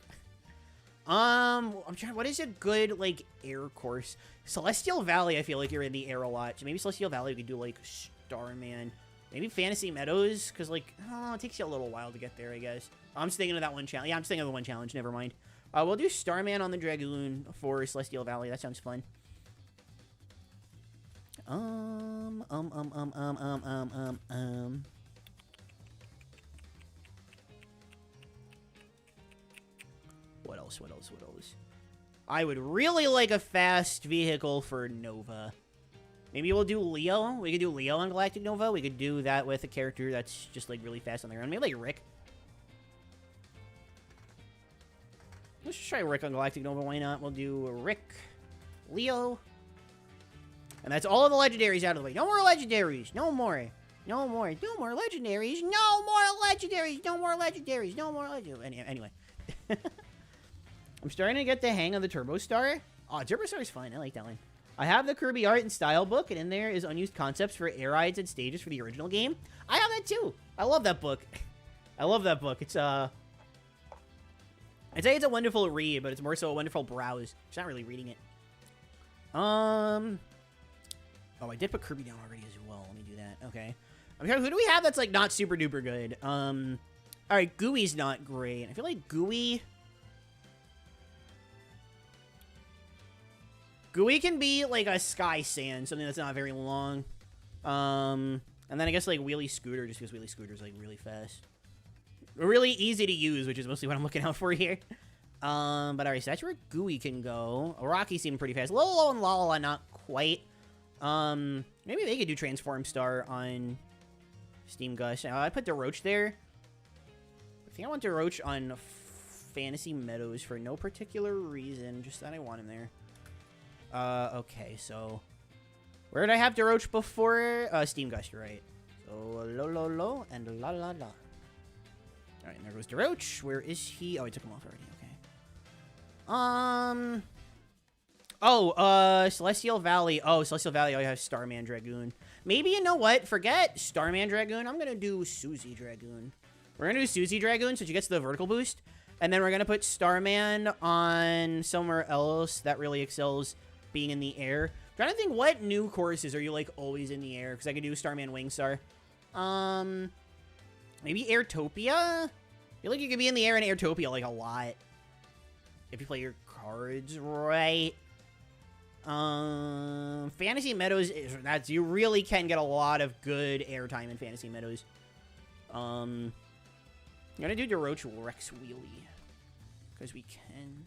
I'm trying, what is a good, like, air course? Celestial Valley, I feel like you're in the air a lot. So maybe Celestial Valley, we could do, like, Starman. Maybe Fantasy Meadows, because, like, oh, it takes you a little while to get there, I guess. I'm just thinking of that one challenge. Yeah, I'm just thinking of the one challenge. Never mind. We'll do Starman on the Dragoon for Celestial Valley. That sounds fun. What else? What else? What else? I would really like a fast vehicle for Nova. Maybe we'll do Leo. We could do Leo on Galactic Nova. We could do that with a character that's just, like, really fast on their own. Maybe, like, Rick. Let's just try Rick on Galactic Nova. Why not? We'll do Rick, Leo. And that's all of the legendaries out of the way. No more legendaries. No more. No more. No more legendaries. No more legendaries. No more legendaries. No more legendaries. Anyway. I'm starting to get the hang of the Turbo Star. Oh, Turbo Star is fun. I like that one. I have the Kirby art and style book, and in there is unused concepts for air rides and stages for the original game. I have that too. I love that book. I love that book. It's I'd say it's a wonderful read, but it's more so a wonderful browse. It's not really reading it. Oh, I did put Kirby down already as well. Let me do that. Okay. I'm sorry, who do we have that's, like, not super duper good? Alright, Gooey's not great. I feel like Gooey can be, like, a Sky Sand, something that's not very long. And then I guess, like, Wheelie Scooter, just because Wheelie Scooter's, like, really fast. Really easy to use, which is mostly what I'm looking out for here. But alright, so that's where Gooey can go. Rocky seemed pretty fast. Lolo and Lala, not quite. Maybe they could do Transform Star on Steam Gush. I put DeRoach there. I think I want DeRoach on Fantasy Meadows for no particular reason, just that I want him there. Okay, so where did I have DeRoach before? Steam Gush, you're right. So, lo, and la. Alright, and there goes DeRoach. Where is he? Oh, I took him off already, okay. Celestial Valley. Oh, Celestial Valley, I have Starman Dragoon. Maybe, you know what? Forget Starman Dragoon. I'm gonna do Susie Dragoon. We're gonna do Susie Dragoon so she gets the vertical boost. And then we're gonna put Starman on somewhere else that really excels being in the air. I'm trying to think, what new courses are you, like, always in the air? Because I could do Starman Wingstar. Maybe Airtopia? I feel like you could be in the air in Airtopia, like, a lot. If you play your cards right. Fantasy Meadows, you really can get a lot of good airtime in Fantasy Meadows. I'm gonna do DeRoach Rex Wheelie. Because we can.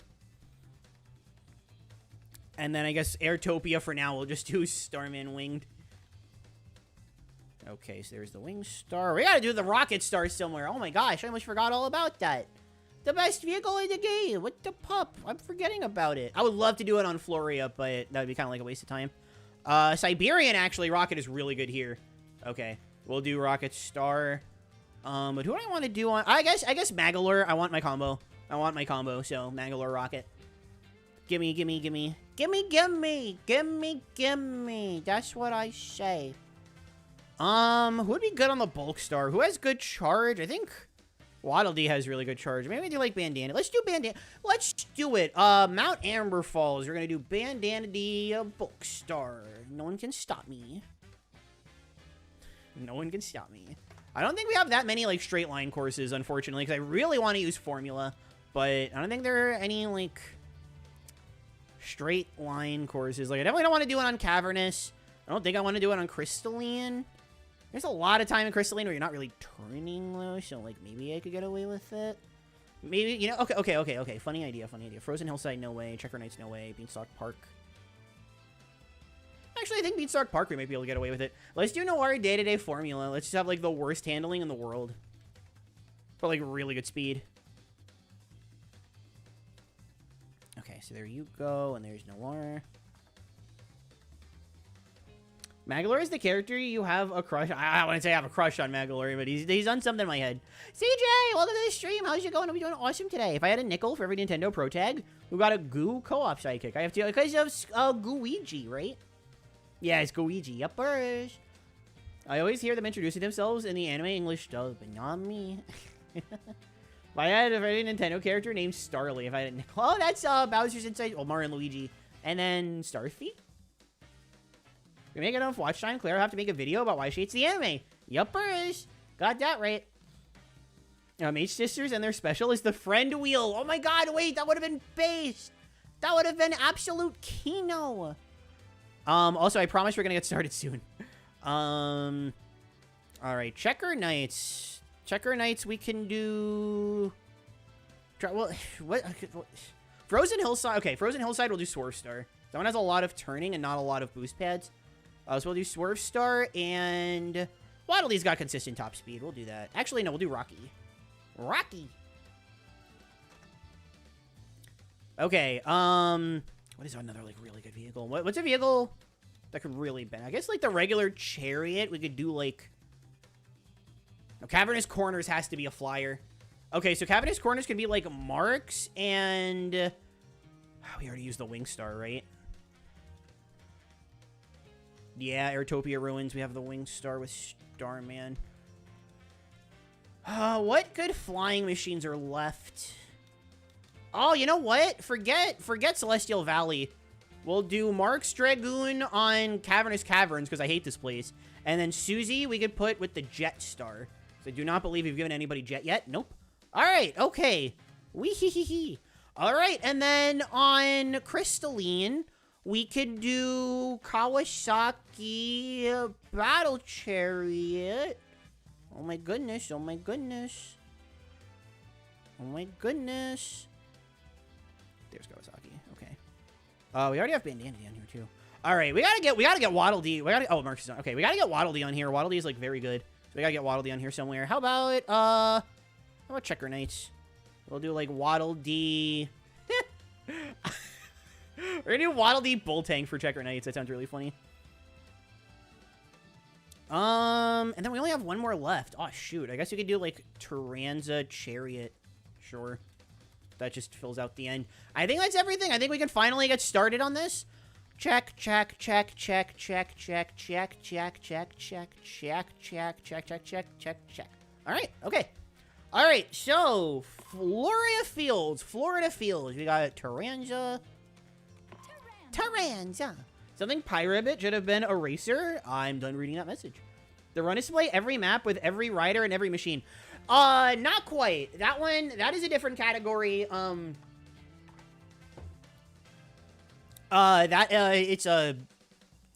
And then I guess Airtopia for now. We'll just do Starman Winged. Okay, so there's the Wing Star. We gotta do the Rocket Star somewhere. Oh my gosh, I almost forgot all about that. The best vehicle in the game. What the pup? I'm forgetting about it. I would love to do it on Floria, but that would be kind of like a waste of time. Siberian, actually. Rocket is really good here. Okay, we'll do Rocket Star. But who do I want to do on... I guess Magalore. I want my combo. So Magalore Rocket. Gimme. That's what I say. Who would be good on the Bulk Star? Who has good charge? I think Waddle Dee has really good charge. Maybe we do like Bandana. Let's do Bandana. Let's do it. Mount Amber Falls. We're gonna do Bandana D Bulk Star. No one can stop me. I don't think we have that many, like, straight line courses, unfortunately, because I really want to use Formula, but I don't think there are any, like, straight line courses. Like, I definitely don't want to do it on Cavernous. I don't think I want to do it on Crystalline. There's a lot of time in Crystalline where you're not really turning, though, so, like, maybe I could get away with it. Maybe, you know, okay. Funny idea. Frozen Hillside, no way. Checker Knights, no way. Beanstalk Park. Actually, I think Beanstalk Park we might be able to get away with it. Let's do Noir day-to-day Formula. Let's just have, like, the worst handling in the world. But, like, really good speed. Okay, so there you go, and there's Noir. Magolor is the character you have a crush. I wouldn't say I have a crush on Magolor, but he's done something in my head. CJ, welcome to the stream. How's it going? Are we doing awesome today? If I had a nickel for every Nintendo Pro Tag, who got a Goo co-op sidekick? I have to, because of Gooigi, right? Yeah, it's Gooigi. Yuppers. I always hear them introducing themselves in the anime English dub, but not me. If I had a very Nintendo character named Starly, if I had a nickel. Oh, that's Bowser's Inside. Oh, Mario and Luigi. And then Starfy. We make enough watch time. Claire will have to make a video about why she hates the anime. Yuppers. Got that right. H-Sisters and their special is the friend wheel. Oh my god, wait, that would have been base. That would have been absolute Kino. Also, I promise we're gonna get started soon. Alright, Checker Knights. Checker Knights, we can do... Well, what? Frozen Hillside. Okay, Frozen Hillside will do Swerve Star. That one has a lot of turning and not a lot of boost pads. So we'll do Swerve Star, and Waddle Dee's got consistent top speed. We'll do that. Actually, no, we'll do Rocky. Rocky! Okay, what is another, like, really good vehicle? What's a vehicle that could really bend? I guess, like, the regular Chariot, we could do, like... No, Cavernous Corners has to be a flyer. Okay, so Cavernous Corners can be, like, Marks, and... we already used the Wing Star, right? Yeah, Airtopia Ruins. We have the Wing Star with Starman. What good flying machines are left? Oh, you know what? Forget Celestial Valley. We'll do Mark's Dragoon on Cavernous Caverns, because I hate this place. And then Susie, we could put with the Jet Star. So I do not believe we've given anybody Jet yet. Nope. Alright, okay. Wee-hee-hee-hee. Alright, and then on Crystalline... We could do Kawasaki Battle Chariot. Oh my goodness, oh my goodness. Oh my goodness. There's Kawasaki, okay. We already have Bandana down here too. Alright, we gotta get Waddle Dee. Oh, Mark's on. Okay, we gotta get Waddle Dee on here. Waddle Dee is like very good. So we gotta get Waddle Dee on here somewhere. How about Checker Knights? We'll do like Waddle Dee. We're gonna do Waddle Dee Boltang for Checker Knights. That sounds really funny. And then we only have one more left. Oh, shoot. I guess we could do, like, Tyranza Chariot. Sure. That just fills out the end. I think that's everything. I think we can finally get started on this. Check, check, check, check, check, check, check, check, check, check, check, check, check, check, check, check, check. All right. Okay. All right. So, Florida Fields. We got Tyranza. Tyranza. Something Pyrabbit should have been Eraser. I'm done reading that message. The run is to play every map with every rider and every machine. Not quite. That one, that is a different category. It's a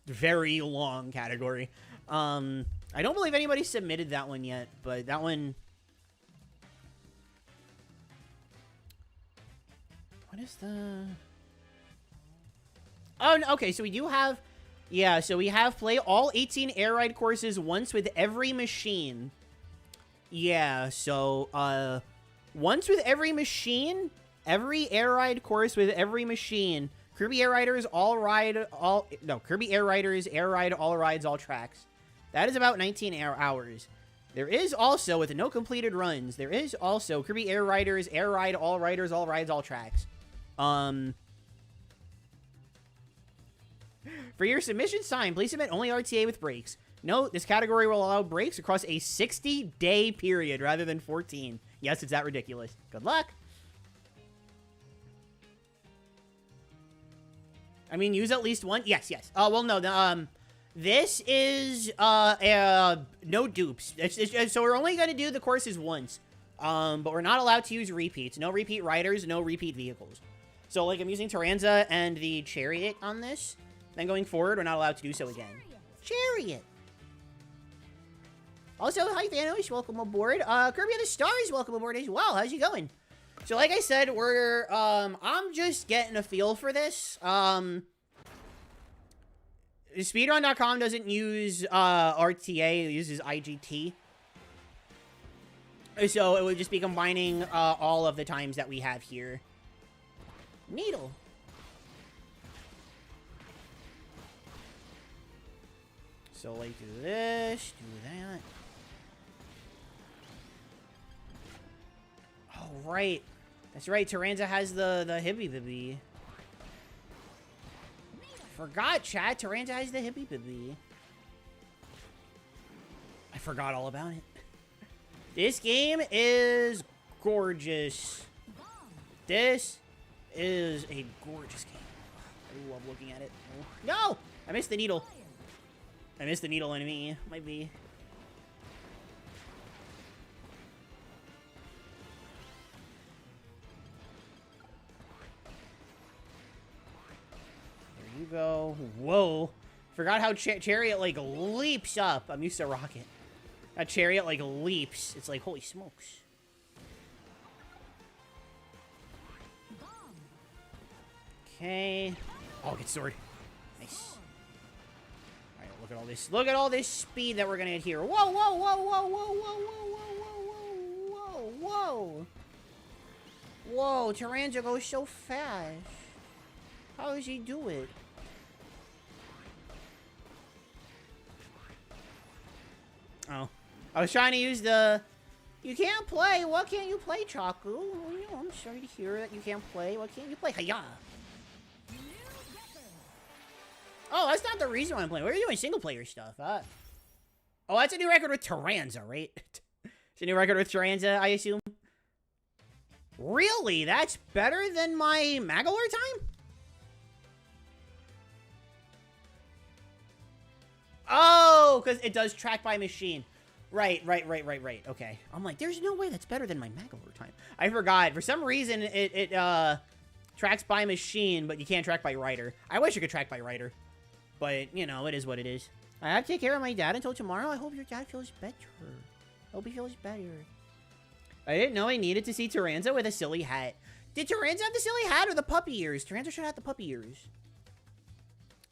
very long category. I don't believe anybody submitted that one yet, but that one... What is the... Oh, no, okay, so we do have... Yeah, so we have play all 18 air ride courses once with every machine. Yeah, so, once with every machine, every air ride course with every machine. Kirby Air Riders, Kirby Air Riders, air ride, all rides, all tracks. That is about 19 hours. There is also, with no completed runs, there is also Kirby Air Riders, air ride, all riders, all rides, all tracks. For your submission time, please submit only RTA with breaks. Note, this category will allow breaks across a 60-day period rather than 14. Yes, it's that ridiculous. Good luck. I mean, use at least one? Yes, yes. Well, no, this is, no dupes. So we're only going to do the courses once. But we're not allowed to use repeats. No repeat riders, no repeat vehicles. So, like, I'm using Tyranza and the Chariot on this. Then going forward, we're not allowed to do so again. Chariot. Also, hi, Thanos. Welcome aboard. Kirby and the Stars, welcome aboard as well. How's you going? So, like I said, we're, I'm just getting a feel for this. Speedrun.com doesn't use, RTA. It uses IGT. So, it would just be combining, all of the times that we have here. Needle. So, like, do this, do that. Oh, right. That's right. Taranza has the Hippy Bibby. Forgot, chat. Taranza has the Hippy Bibby. I forgot all about it. This game is gorgeous. This is a gorgeous game. I love looking at it. No! I missed the needle. I missed the needle enemy. Might be. There you go. Whoa. Forgot how Chariot, like, leaps up. I'm used to Rocket. That Chariot, like, leaps. It's like, holy smokes. Okay. Oh, get sword. Nice. Alright, look at all this. Look at all this speed that we're gonna get here. Whoa, whoa, whoa, whoa, whoa, whoa, whoa, whoa, whoa, whoa, whoa. Whoa, Taranza goes so fast. How does he do it? Oh. I was trying to use the... You can't play. What can't you play, Chaku? Oh, no, I'm sorry to hear that you can't play. What can't you play? Hiya! Oh, that's not the reason why I'm playing. We're doing single-player stuff. Oh, that's a new record with Taranza, right? It's a new record with Taranza, I assume? Really? That's better than my Magalore time? Oh, because it does track by machine. Right. Okay. I'm like, there's no way that's better than my Magalore time. I forgot. For some reason, it tracks by machine, but you can't track by rider. I wish you could track by rider. But, you know, it is what it is. I have to take care of my dad until tomorrow. I hope your dad feels better. I hope he feels better. I didn't know I needed to see Taranza with a silly hat. Did Taranza have the silly hat or the puppy ears? Taranza should have the puppy ears.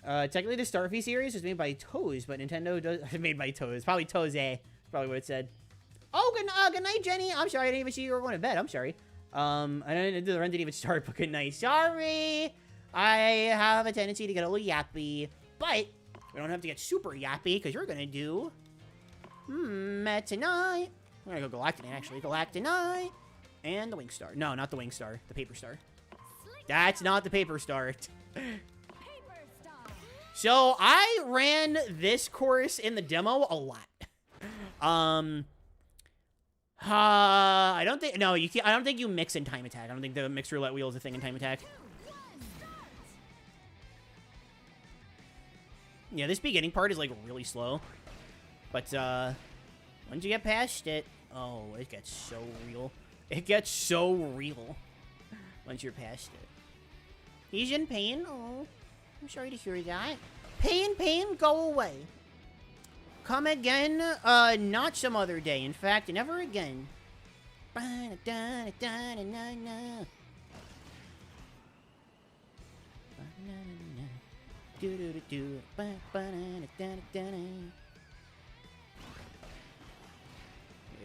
Technically, the Starfy series was made by Toes, but Nintendo does... made by Toes. Probably Toes, probably what it said. Oh, good night, Jenny. I'm sorry. I didn't even see you were going to bed. I'm sorry. The run didn't even start, but good night. Sorry. I have a tendency to get a little yappy. But we don't have to get super yappy, because we're going to do... tonight. We're going to go Galactinite, actually. Galactinite. And the Wing Star. No, not the Wing Star. The Paper Star. That's not the Paper Star. So, I ran this course in the demo a lot. I don't think... No, you can't, I don't think you mix in Time Attack. I don't think the mixed roulette wheel is a thing in Time Attack. Yeah, this beginning part is, like, really slow. But, once you get past it... Oh, it gets so real. It gets so real. Once you're past it. He's in pain. Oh, I'm sorry to hear that. Pain, go away. Come again, not some other day. In fact, never again. Here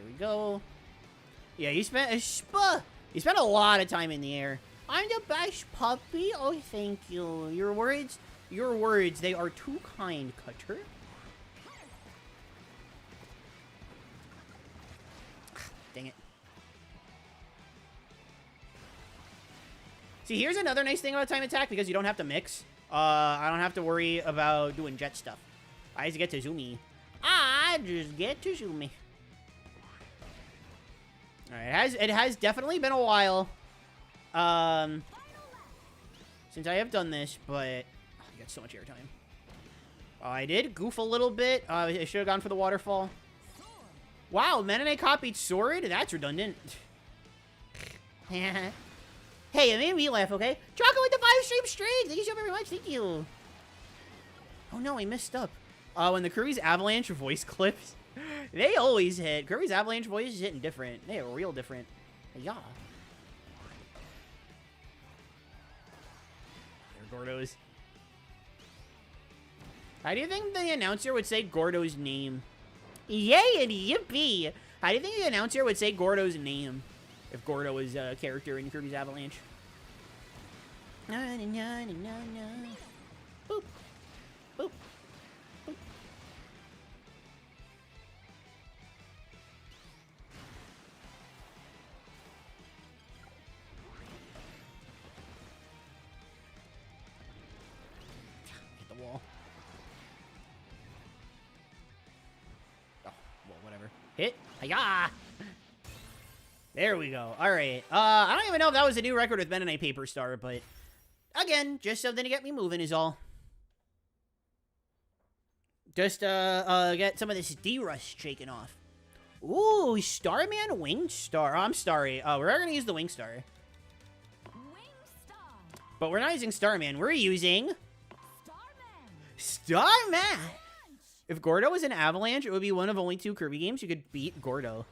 we go. Yeah, you spent a lot of time in the air. I'm the best puppy. Oh, thank you. Your words, they are too kind, Cutter. Dang it. See, here's another nice thing about Time Attack, because you don't have to mix. I don't have to worry about doing jet stuff. I just get to Zoomy. I just get to Zoomy. Alright, it has definitely been a while. Since I have done this, but I got so much airtime. I did goof a little bit. I should have gone for the waterfall. Wow, Menene copied Sword? That's redundant. Hey, it made me laugh, okay? Choco with the 5-stream streak! Thank you so very much, thank you. Oh no, I messed up. When the Kirby's Avalanche voice clips, they always hit. Kirby's Avalanche voice is hitting different. They are real different. Yeah. They're Gordos. How do you think the announcer would say Gordo's name? Yay and yippee! How do you think the announcer would say Gordo's name if Gordo was a character in Kirby's Avalanche? Boop. Boop. Boop. Hit. Hiya! There we go. All right. I don't even know if that was a new record with Ben and a paper star, but again, just something to get me moving is all. Just get some of this D-Rust shaken off. Ooh, Starman Wing Star. Oh, I'm sorry. We're gonna use the Wing Star. But we're not using Starman. We're using Starman. If Gordo was an Avalanche, it would be one of only 2 Kirby games you could beat Gordo.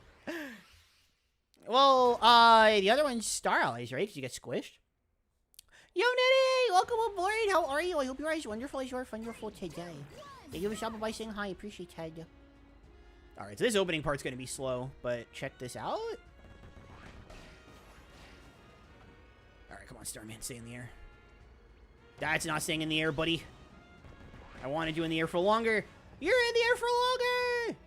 Well, the other one's Star Allies, right? Because you get squished. Yo, Nitty! Welcome aboard! How are you? I hope you are as wonderful as you are wonderful today. Thank you for stopping by saying hi. Appreciate it. Alright, so this opening part's gonna be slow, but check this out. Alright, come on, Starman. Stay in the air. That's not staying in the air, buddy. I wanted you in the air for longer. You're in the air for longer!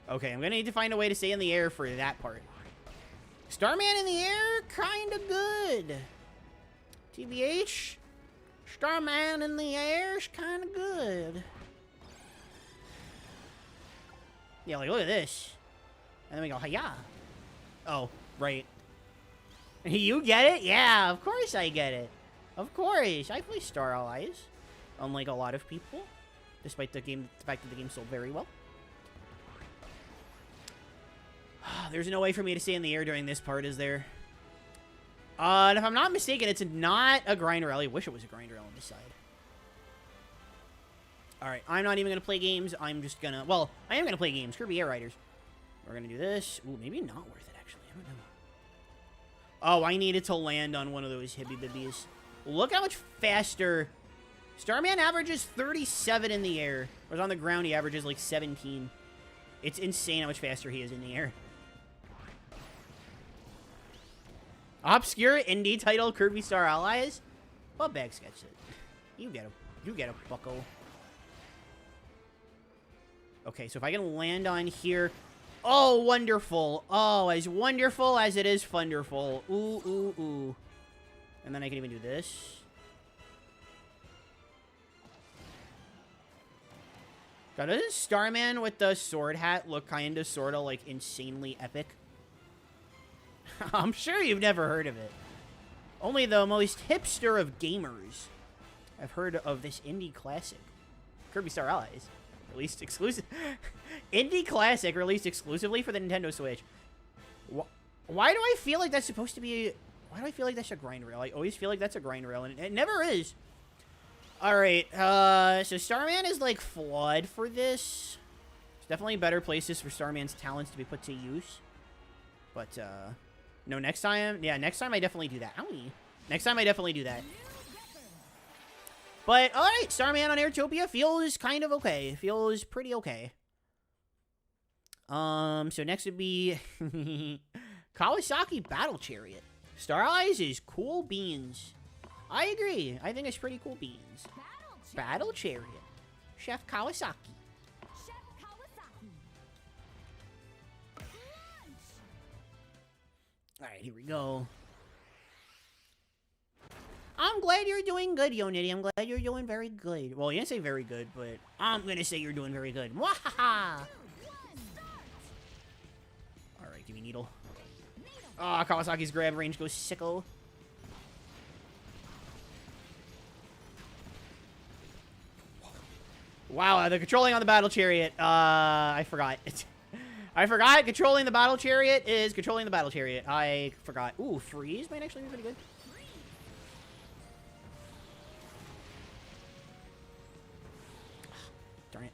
Okay, I'm gonna need to find a way to stay in the air for that part. Starman in the air, kinda good. TBH, Starman in the air is kinda good. Yeah, like, look at this. And then we go, hiya. Oh, right. You get it? Yeah, of course I get it. Of course. I play Star Allies. Unlike a lot of people. Despite the fact that the game sold very well. There's no way for me to stay in the air during this part, is there? And if I'm not mistaken, it's not a grind rail. I wish it was a grind rail on this side. Alright, I'm not even going to play games. I'm just going to... Well, I am going to play games. Kirby Air Riders. We're going to do this. Ooh, maybe not worth it, actually. I don't know. Oh, I needed to land on one of those hibby-bibbies. Look how much faster... Starman averages 37 in the air. Whereas on the ground, he averages like 17. It's insane how much faster he is in the air. Obscure indie title Kirby Star Allies? Well, bag sketch it. You get him. You get him, bucko. Okay, so if I can land on here... Oh, wonderful. Oh, as wonderful as it is thunderful. Ooh, ooh, ooh. And then I can even do this. God, doesn't Starman with the sword hat look kind of, sort of, like, insanely epic? I'm sure you've never heard of it. Only the most hipster of gamers have heard of this indie classic. Kirby Star Allies. Released exclusive... Indie classic released exclusively for the Nintendo Switch. Why do I feel like that's supposed to be... Why do I feel like that's a grind rail? I always feel like that's a grind rail, and it never is. Alright, so Starman is, like, flawed for this. There's definitely better places for Starman's talents to be put to use. But, no, next time... Yeah, next time I definitely do that. Owie. Next time I definitely do that. But, alright, Starman on Airtopia feels kind of okay. Feels pretty okay. So next would be... Kawasaki Battle Chariot. Star Allies is cool beans. I agree. I think it's pretty cool beans. Battle Chariot. Chef Kawasaki. Alright, here we go. I'm glad you're doing good, Yonity. I'm glad you're doing very good. Well, you didn't say very good, but I'm gonna say you're doing very good. Mwahaha! Alright, give me Needle. Ah, oh, Kawasaki's grab range goes sicko. Wow, the controlling on the Battle Chariot. I forgot. I forgot controlling the Battle Chariot is controlling the Battle Chariot. I forgot. Ooh, freeze might actually be pretty good. Darn it.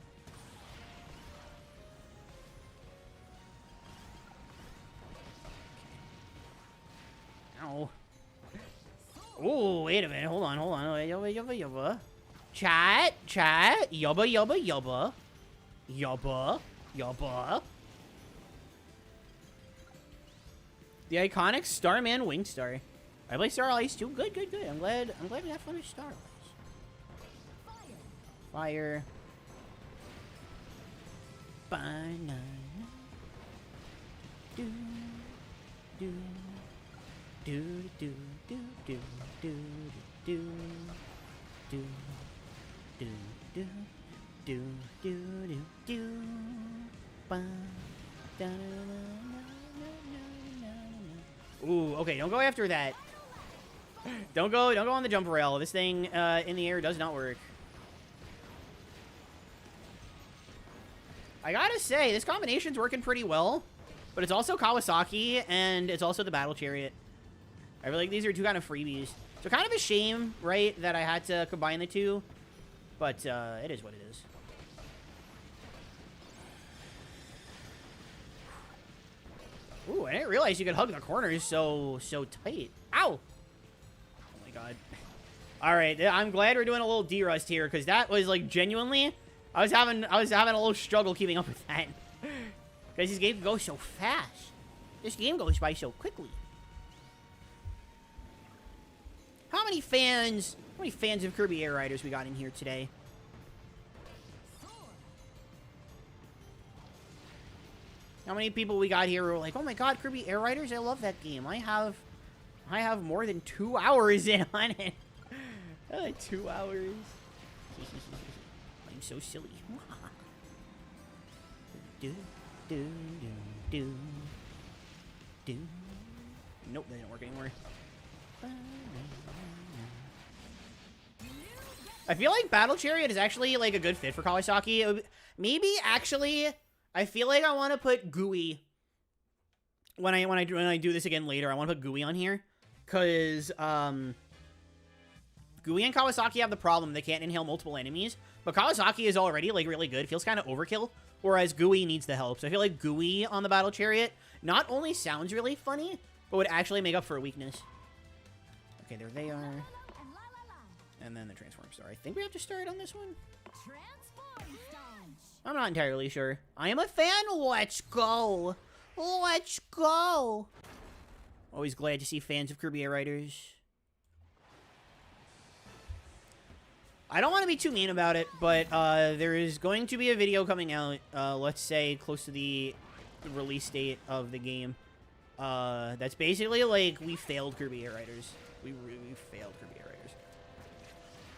Ow. Ooh, wait a minute. Hold on, hold on. Yubba, yubba, yubba. Chat, chat. Yubba, yubba, yubba. Yubba, yubba. The iconic Starman Wing Star. I play Star Allies too. Good, good, good. I'm glad we have fun with Star Allies. Fire. Banana. Do, do, do, do, do, do, do, do, do. do, do, do, do, do. Ba, da, da, da, da. Ooh, okay, don't go after that. Don't go on the jump rail. This thing in the air does not work. I gotta say, this combination's working pretty well, but it's also Kawasaki, and it's also the Battle Chariot. I feel like these are two kind of freebies. So kind of a shame, right, that I had to combine the two, but it is what it is. Ooh, I didn't realize you could hug the corners so tight. Ow! Oh my god. All right, I'm glad we're doing a little D-Rust here, because that was, like, genuinely... I was having a little struggle keeping up with that. Because this game goes so fast. This game goes by so quickly. How many fans of Kirby Air Riders we got in here today? How many people we got here who were like, oh my god, Kirby Air Riders, I love that game. I have more than 2 hours in on it. 2 hours. I'm so silly. Do, do, do, do, do. Nope, that didn't work anymore. I feel like Battle Chariot is actually like a good fit for Kawasaki. Maybe actually, I feel like I want to put Gooey when I do this again later. I want to put Gooey on here because Gooey and Kawasaki have the problem they can't inhale multiple enemies, but Kawasaki is already like really good. Feels kind of overkill, whereas Gooey needs the help. So I feel like Gooey on the Battle Chariot not only sounds really funny, but would actually make up for a weakness. Okay, there they are. And then the Transform Star. I think we have to start on this one. I'm not entirely sure. I am a fan. Let's go. Let's go. Always glad to see fans of Kirby Air Riders. I don't want to be too mean about it, but there is going to be a video coming out, let's say, close to the release date of the game. That's basically like, we failed Kirby Air Riders. We really failed Kirby Air Riders.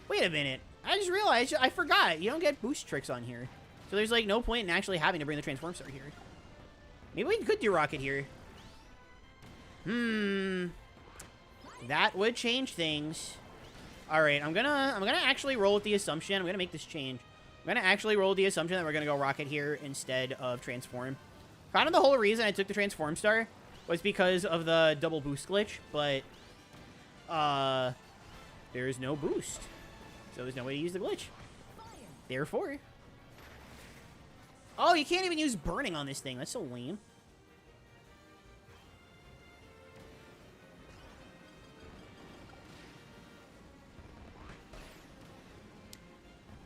Wait a minute. I just realized, I forgot. You don't get boost tricks on here. So there's like no point in actually having to bring the Transform Star here. Maybe we could do Rocket here. That would change things. Alright, I'm gonna actually roll with the assumption. I'm gonna make this change. I'm gonna actually roll with the assumption that we're gonna go Rocket here instead of Transform. Kind of the whole reason I took the Transform Star was because of the double boost glitch, but there is no boost. So there's no way to use the glitch. Therefore... Oh, you can't even use burning on this thing. That's so lame.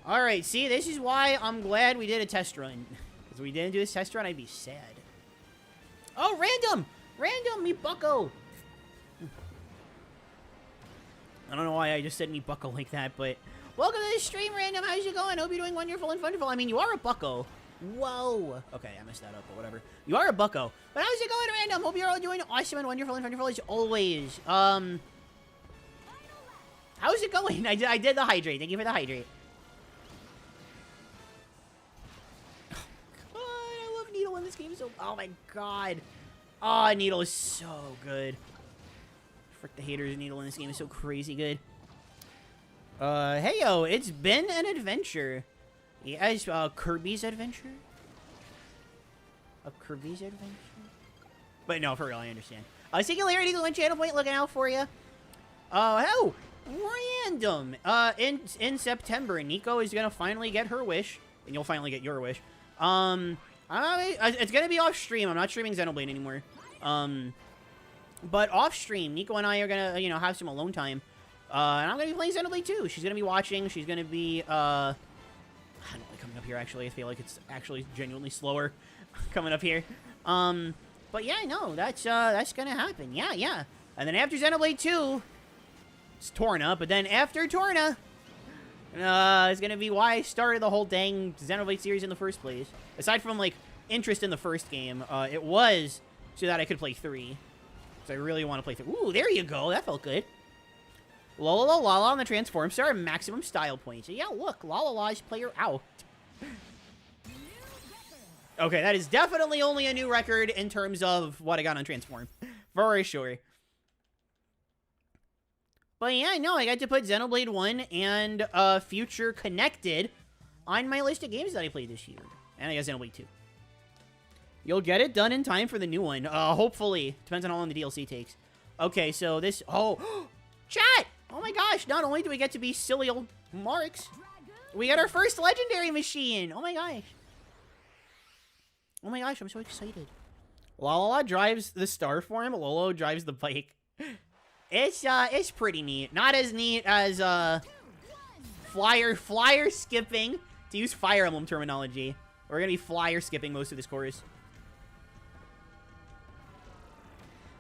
Alright, see, this is why I'm glad we did a test run. Because if we didn't do this test run, I'd be sad. Oh, random! Random, me bucko! I don't know why I just said me bucko like that, but... Welcome to the stream, Random! How's it going? Hope you're doing wonderful and wonderful. I mean, you are a bucko. Whoa! Okay, I messed that up, but whatever. You are a bucko. But how's it going, Random? Hope you're all doing awesome and wonderful as always. How's it going? I did the hydrate. Thank you for the hydrate. Needle in this game is so... Oh my god. Oh, Needle is so good. Frick the haters, Needle in this game is so crazy good. Hey yo, it's been an adventure. Yes, Kirby's Adventure? A Kirby's Adventure? But no, for real, I understand. Singularity, one channel point looking out for you. Oh, random. In September, Nico is gonna finally get her wish. And you'll finally get your wish. It's gonna be off stream. I'm not streaming Xenoblade anymore. But off stream, Nico and I are gonna, you know, have some alone time. And I'm gonna be playing Xenoblade 2. She's gonna be watching. She's gonna be, I don't know, coming up here, actually. I feel like it's actually genuinely slower coming up here. But yeah, no, that's gonna happen. Yeah. And then after Xenoblade 2, it's Torna. But then after Torna, it's gonna be why I started the whole dang Xenoblade series in the first place. Aside from, like, interest in the first game, it was so that I could play 3. So I really want to play 3. Ooh, there you go. That felt good. Lala on the Transform Star, maximum style points. Yeah, look, Lala's player out. Okay, that is definitely only a new record in terms of what I got on Transform. For sure. But yeah, no, I got to put Xenoblade 1 and Future Connected on my list of games that I played this year. And I got Xenoblade 2. You'll get it done in time for the new one. Hopefully. Depends on how long the DLC takes. Okay, so this... Oh, chat! Oh my gosh, not only do we get to be silly old marks, we get our first legendary machine! Oh my gosh. Oh my gosh, I'm so excited. Lala drives the star form, Lolo drives the bike. It's pretty neat. Not as neat as, flyer skipping, to use Fire Emblem terminology. We're gonna be flyer skipping most of this course.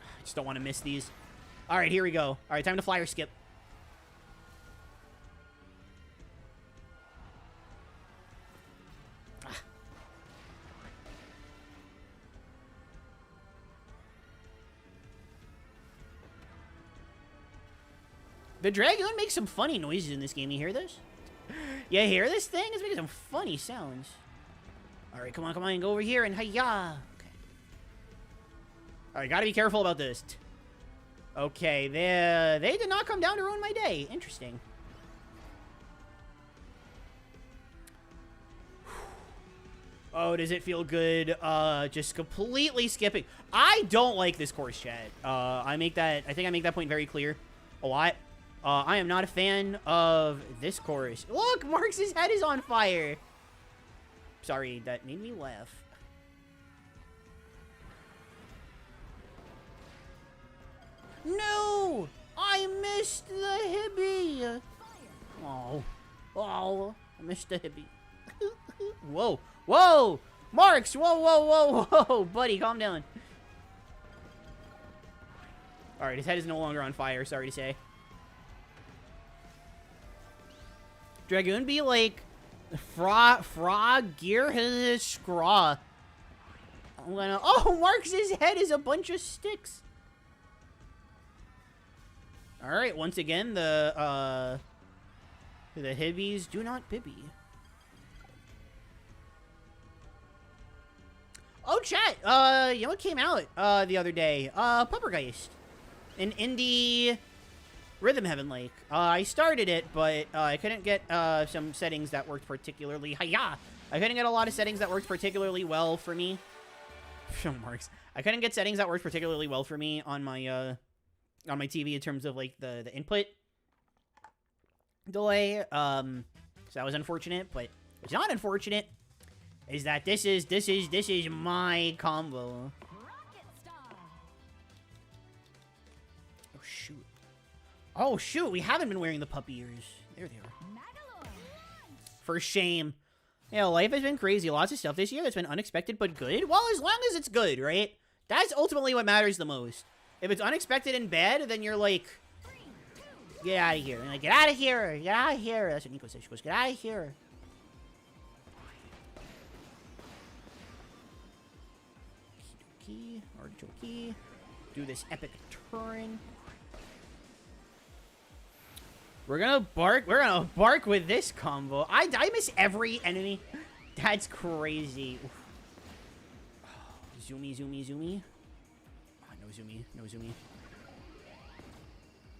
I just don't want to miss these. Alright, here we go. Alright, time to flyer skip. The Dragoon makes some funny noises in this game. You hear this? You hear this thing? It's making some funny sounds. Alright, come on, go over here and hiya! Okay. Alright, gotta be careful about this. Okay, they did not come down to ruin my day. Interesting. Oh, does it feel good? Just completely skipping. I don't like this course, chat. I think I make that point very clear a lot. I am not a fan of this course. Look, Marx's head is on fire. Sorry, that made me laugh. No! I missed the Hibby! Oh. Oh, I missed the Hibby. Whoa. Whoa! Marks! Whoa! Buddy, calm down. Alright, his head is no longer on fire, sorry to say. Dragoon be like... Frog gear his scraw. I'm gonna... Oh, Marx's head is a bunch of sticks. Alright, once again, the Hibbies do not bibby. Oh, chat! You know what came out, the other day? Puppergeist. An indie rhythm heaven like. I started it, but, I couldn't get, some settings that worked particularly... Hiya! I couldn't get a lot of settings that worked particularly well for me. Marks. I couldn't get settings that worked particularly well for me on my TV in terms of, like, the input delay. So that was unfortunate, but what's not unfortunate is that this is my combo. Oh, shoot. Oh, shoot, we haven't been wearing the puppy ears. There they are. For shame. Yeah, life has been crazy. Lots of stuff this year that's been unexpected but good. Well, as long as it's good, right? That's ultimately what matters the most. If it's unexpected and bad, then you're like, get out of here. And like, get out of here. Get out of here. That's what Nico says. She goes, get out of here. Artichoke. Do this epic turn. We're gonna bark with this combo. I miss every enemy. That's crazy. Oof. Zoomy. Oh, no zoomy.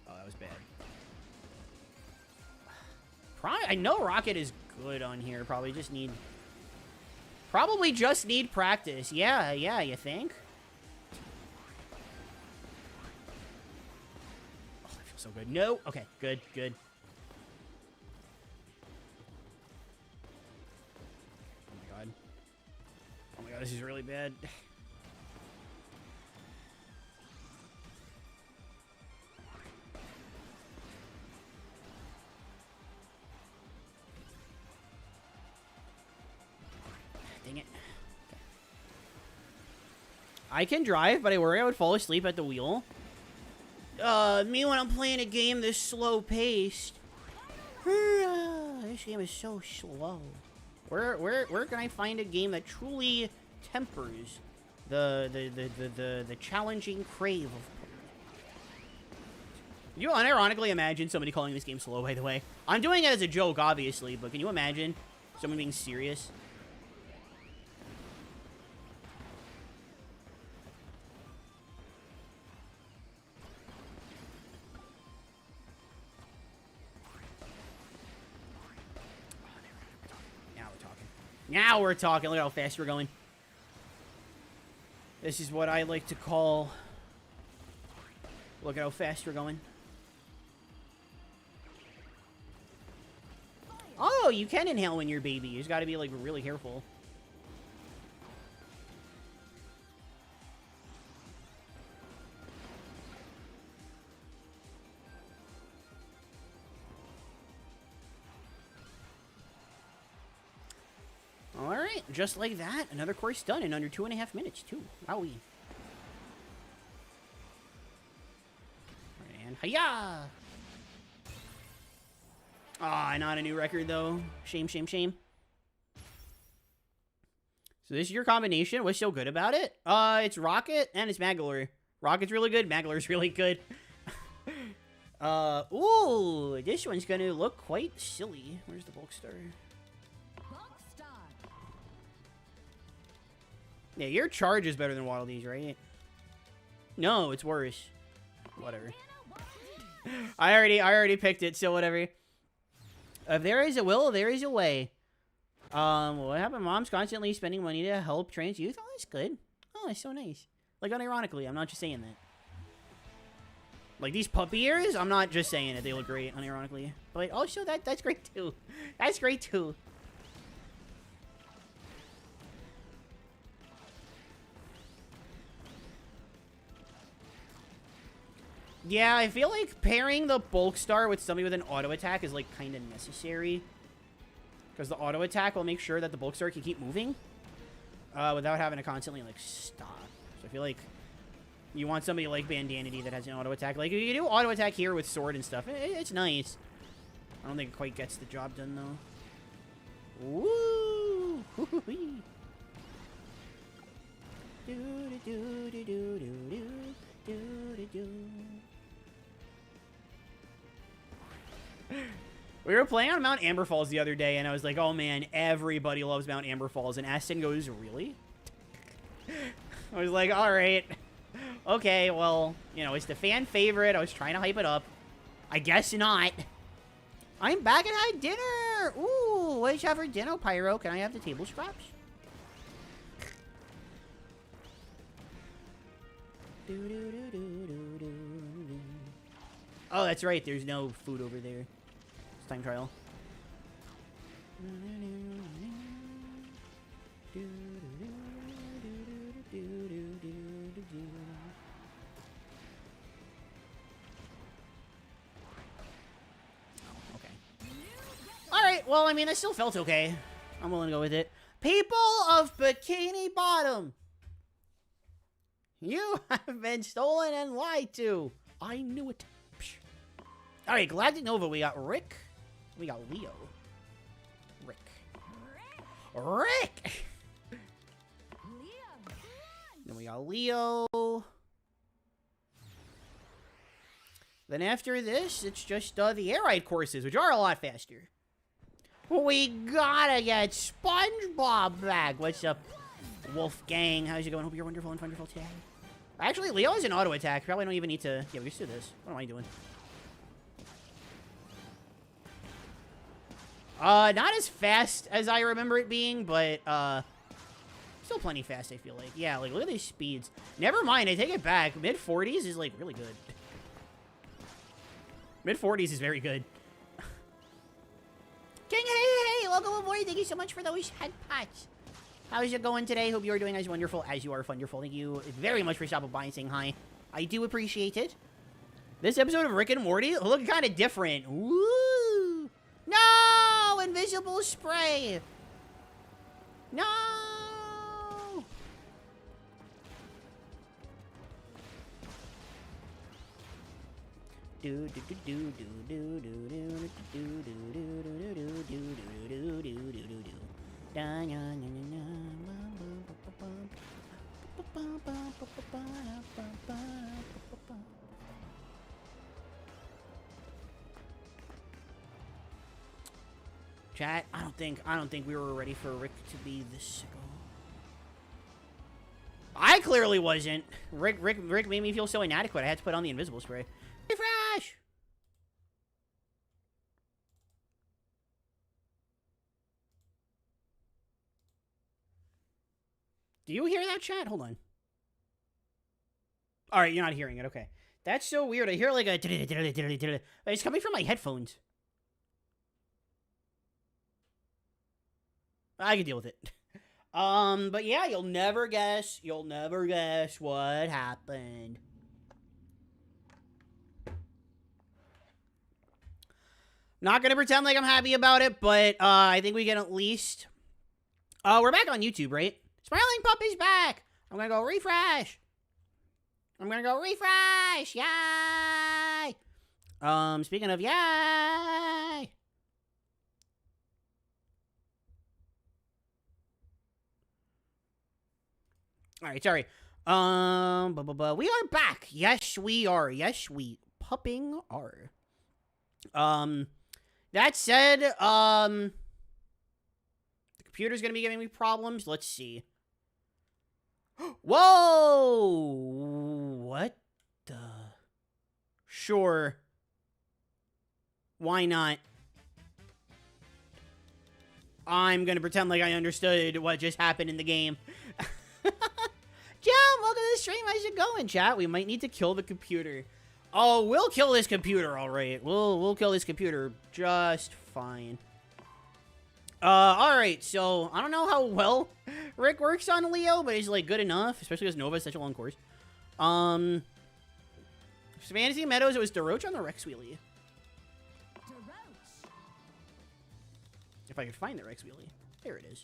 Oh, that was bad. I know Rocket is good on here. Probably just need practice. Yeah, you think? Oh, that feels so good. No. Okay, good. Oh my god, this is really bad. Dang it. Okay. I can drive, but I worry I would fall asleep at the wheel. Me when I'm playing a game this slow-paced. This game is so slow. Where can I find a game that truly tempers the challenging crave of... You unironically imagine somebody calling this game slow, by the way. I'm doing it as a joke, obviously, but can you imagine someone being serious? Now we're talking. Look how fast we're going. This is what I like to call... Look at how fast we're going. Oh, you can inhale when you're baby. You just gotta be, like, really careful. Alright, just like that, another course done in under 2.5 minutes, too. Wowie. Right, and hiya! Ah, not a new record, though. Shame, shame, shame. So this is your combination. What's so good about it? It's Rocket and it's Magolor. Rocket's really good, Magolor's really good. Ooh, this one's gonna look quite silly. Where's the bulk star? Yeah, your charge is better than Waddle Dee's, right? No, it's worse. Whatever. I already picked it, so whatever. If there is a will, there is a way. What happened? Mom's constantly spending money to help trans youth. Oh, that's good. Oh, that's so nice. Like, unironically, I'm not just saying that. Like, these puppy ears, I'm not just saying it. They look great, unironically. But also, that's great, too. That's great, too. Yeah, I feel like pairing the bulk star with somebody with an auto attack is, like, kind of necessary. Because the auto attack will make sure that the bulk star can keep moving without having to constantly, like, stop. So I feel like you want somebody like Bandanity that has an auto attack. Like, you do auto attack here with sword and stuff. It's nice. I don't think it quite gets the job done, though. Woo! We were playing on Mount Amber Falls the other day, and I was like, oh man, everybody loves Mount Amber Falls. And Aston goes, really? I was like, alright. Okay, well, you know, it's the fan favorite. I was trying to hype it up. I guess not. I'm back and had dinner! Ooh, what did you have for dinner, Pyro? Can I have the table scraps? Oh, that's right. There's no food over there. It's time trial. Okay. Alright, well, I mean, that still felt okay. I'm willing to go with it. People of Bikini Bottom! You have been stolen and lied to. I knew it. Alright, Galactic Nova. We got Rick. We got Leo. Rick! Then we got Leo. Then after this, it's just the air ride courses, which are a lot faster. We gotta get SpongeBob back. What's up, Wolfgang? How's it going? Hope you're wonderful and wonderful today. Actually, Leo has an auto attack. Probably don't even need to... Yeah, we just do this. What am I doing? Not as fast as I remember it being, but, still plenty fast, I feel like. Yeah, like, look at these speeds. Never mind, I take it back. Mid-40s is, like, really good. Mid-40s is very good. King, hey, welcome aboard. Thank you so much for those head pats. How's it going today? Hope you are doing as wonderful as you are wonderful. Thank you very much for stopping by and saying hi. I do appreciate it. This episode of Rick and Morty looking kind of different. Woo! No! Invisible spray! No! Chat, I don't think we were ready for Rick to be this sicko. I clearly wasn't. Rick made me feel so inadequate. I had to put on the invisible spray. Refresh! Do you hear that, chat? Hold on. All right, you're not hearing it. Okay. That's so weird. I hear like a... It's coming from my headphones. I can deal with it. But yeah, you'll never guess what happened. Not gonna pretend like I'm happy about it, but I think we can at least... we're back on YouTube, right? Smiling Puppy's back! I'm gonna go refresh! Yay! Speaking of yay! Alright, sorry. We are back! Yes, we are. Yes, we pupping are. That said, the computer's gonna be giving me problems. Let's see. Whoa! What the? Sure. Why not? I'm gonna pretend like I understood what just happened in the game. Jam, welcome to the stream. How's it going, chat? We might need to kill the computer. Oh, we'll kill this computer, all right. We'll kill this computer just fine. All right. So I don't know how well Rick works on Leo, but he's like good enough, especially because Nova is such a long course. Fantasy Meadows. It was DeRoach on the Rex Wheelie. If I could find the Rex Wheelie, there it is.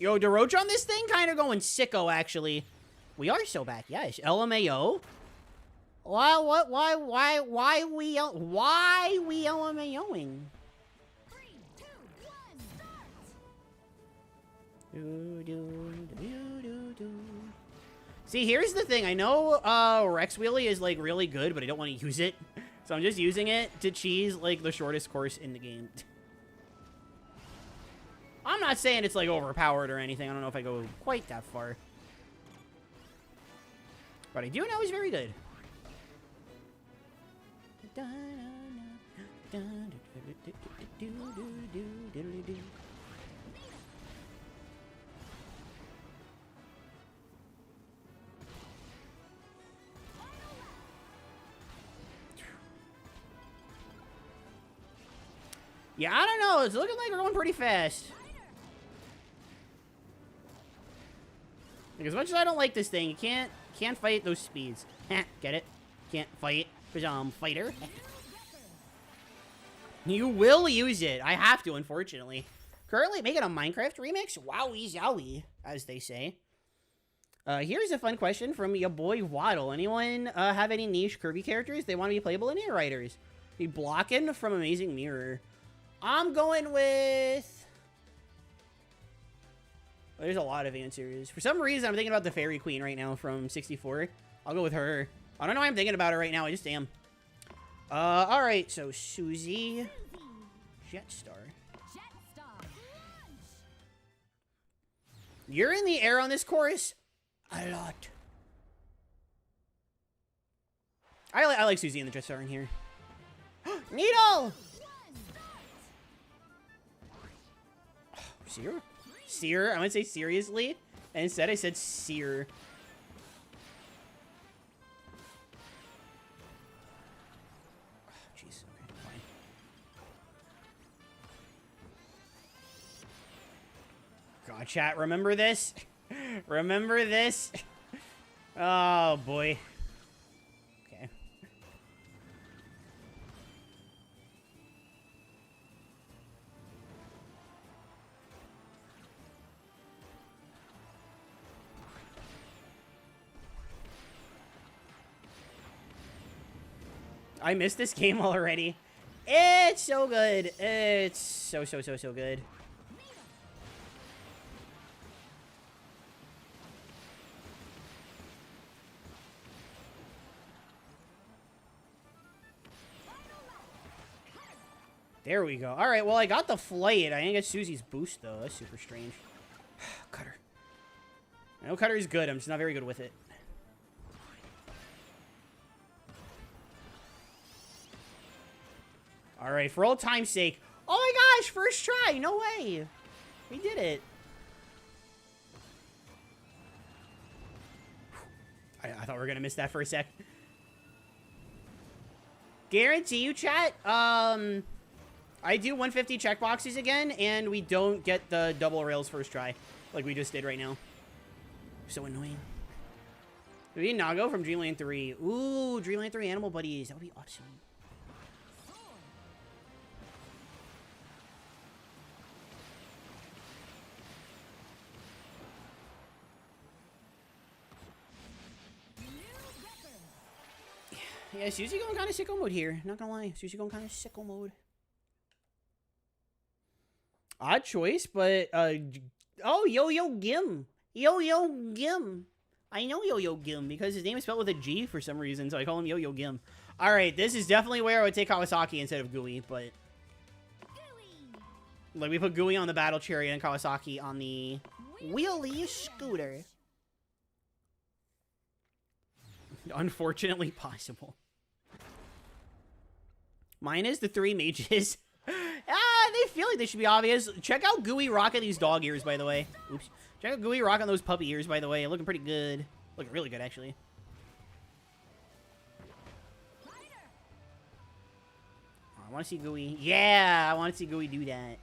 Yo, DeRoach on this thing kind of going sicko, actually. We are so back, yes. LMAO? Why we LMAOing? 3, 2, 1, start! See, here's the thing. I know Rex Wheelie is, like, really good, but I don't want to use it. So I'm just using it to cheese, like, the shortest course in the game. I'm not saying it's, like, overpowered or anything. I don't know if I go quite that far. But I do know he's very good. Yeah, I don't know. It's looking like we're going pretty fast. Like, as much as I don't like this thing, you can't fight those speeds. Get it? Can't fight because I'm fighter. You will use it. I have to, unfortunately. Currently making a Minecraft remix? Wowie zowie, as they say. Here's a fun question from your boy Waddle. Anyone have any niche Kirby characters they want to be playable in Air Riders? Be blocking from Amazing Mirror. I'm going with... Well, there's a lot of answers. For some reason, I'm thinking about the Fairy Queen right now from 64. I'll go with her. I don't know why I'm thinking about her right now. I just am. Alright, so Susie. Jetstar. You're in the air on this chorus a lot. I like Susie and the Jetstar in here. Needle! Seer? Seer? I want to say seriously. And instead I said seer. Jeez, okay, fine. God, chat, remember this? Remember this? Oh, boy. Okay. I missed this game already. It's so good. It's so good. There we go. All right, well, I got the flight. I didn't get Susie's boost, though. That's super strange. Cutter. I know Cutter is good. I'm just not very good with it. All right, for old time's sake. Oh my gosh, first try. No way. We did it. I thought we were going to miss that for a sec. Guarantee you, chat. I do 150 checkboxes again, and we don't get the double rails first try like we just did right now. So annoying. Maybe Nago from Dreamland 3. Ooh, Dreamland 3 Animal Buddies. That would be awesome. Yeah, Susie going kind of sicko mode here. Not gonna lie. Susie going kind of sicko mode. Odd choice, but, oh, Yo-Yo Gim. Yo-Yo Gim. I know Yo-Yo Gim because his name is spelled with a G for some reason, so I call him Yo-Yo Gim. Alright, this is definitely where I would take Kawasaki instead of Gooey, but... Like, we put Gooey on the Battle Chariot and Kawasaki on the Wheelie Scooter. Unfortunately possible. Mine is the 3 mages. They feel like they should be obvious. Check out Gooey rocking these dog ears, by the way. Oops. Check out Gooey rocking those puppy ears, by the way. Looking pretty good. Looking really good, actually. Oh, I want to see Gooey. Yeah, I want to see Gooey do that.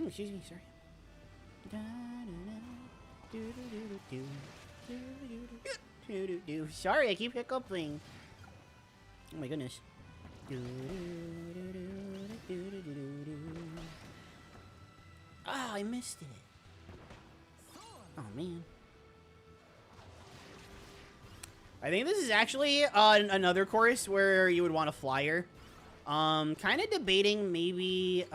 Oh, excuse me, sorry. Sorry, I keep hiccuping. Oh my goodness. Ah, I missed it. Oh man. I think this is actually another course where you would want a flyer. Kind of debating maybe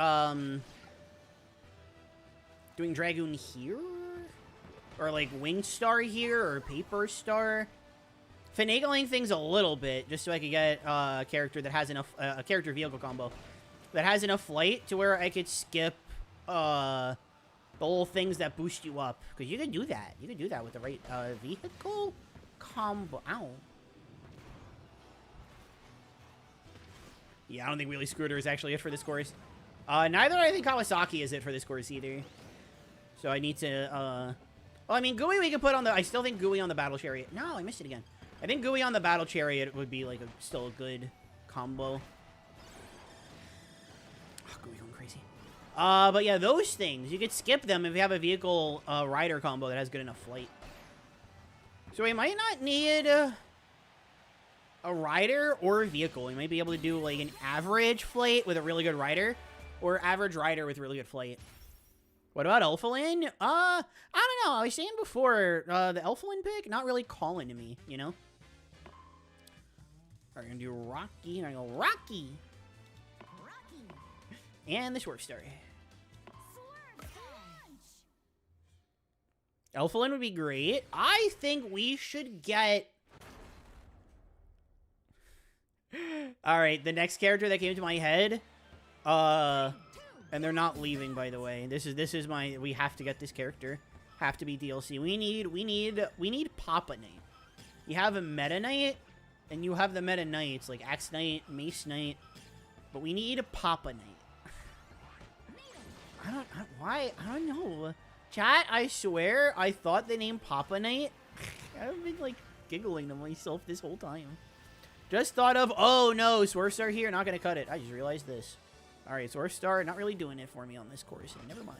doing Dragoon here? Or like Wing Star here, or Paper Star. Finagling things a little bit, just so I could get a character that has enough, a character vehicle combo that has enough flight to where I could skip the little things that boost you up. Because you could do that. You could do that with the right vehicle combo. Ow. Yeah, I don't think Wheelie Scooter is actually it for this course. Neither do I think Kawasaki is it for this course either. So I need to, well, I mean, Gooey we could put on the, I still think Gooey on the Battle Chariot. No, I missed it again. I think Gooey on the Battle Chariot would be, like, still a good combo. Oh, Gooey going crazy. But yeah, those things, you could skip them if you have a vehicle rider combo that has good enough flight. So we might not need a rider or a vehicle. We might be able to do, like, an average flight with a really good rider, or average rider with really good flight. What about Elfalin? I don't know. I was saying before, the Elfalin pick, not really calling to me, you know? We're gonna do Rocky, and I go Rocky! Rocky! And the Swerve Star. Elfalin would be great. I think we should get... Alright, the next character that came to my head, and they're not leaving, by the way. This is my, we have to get this character. Have to be DLC. We need Papa Knight. You have a Meta Knight, and you have the Meta Knights, like Axe Knight, Mace Knight. But we need a Papa Knight. Why? I don't know. Chat, I swear, I thought the name Papa Knight. I've been, like, giggling to myself this whole time. Just thought of, oh no, Swerve Star here, not gonna cut it. I just realized this. Alright, Swerve Star, not really doing it for me on this course. So never mind.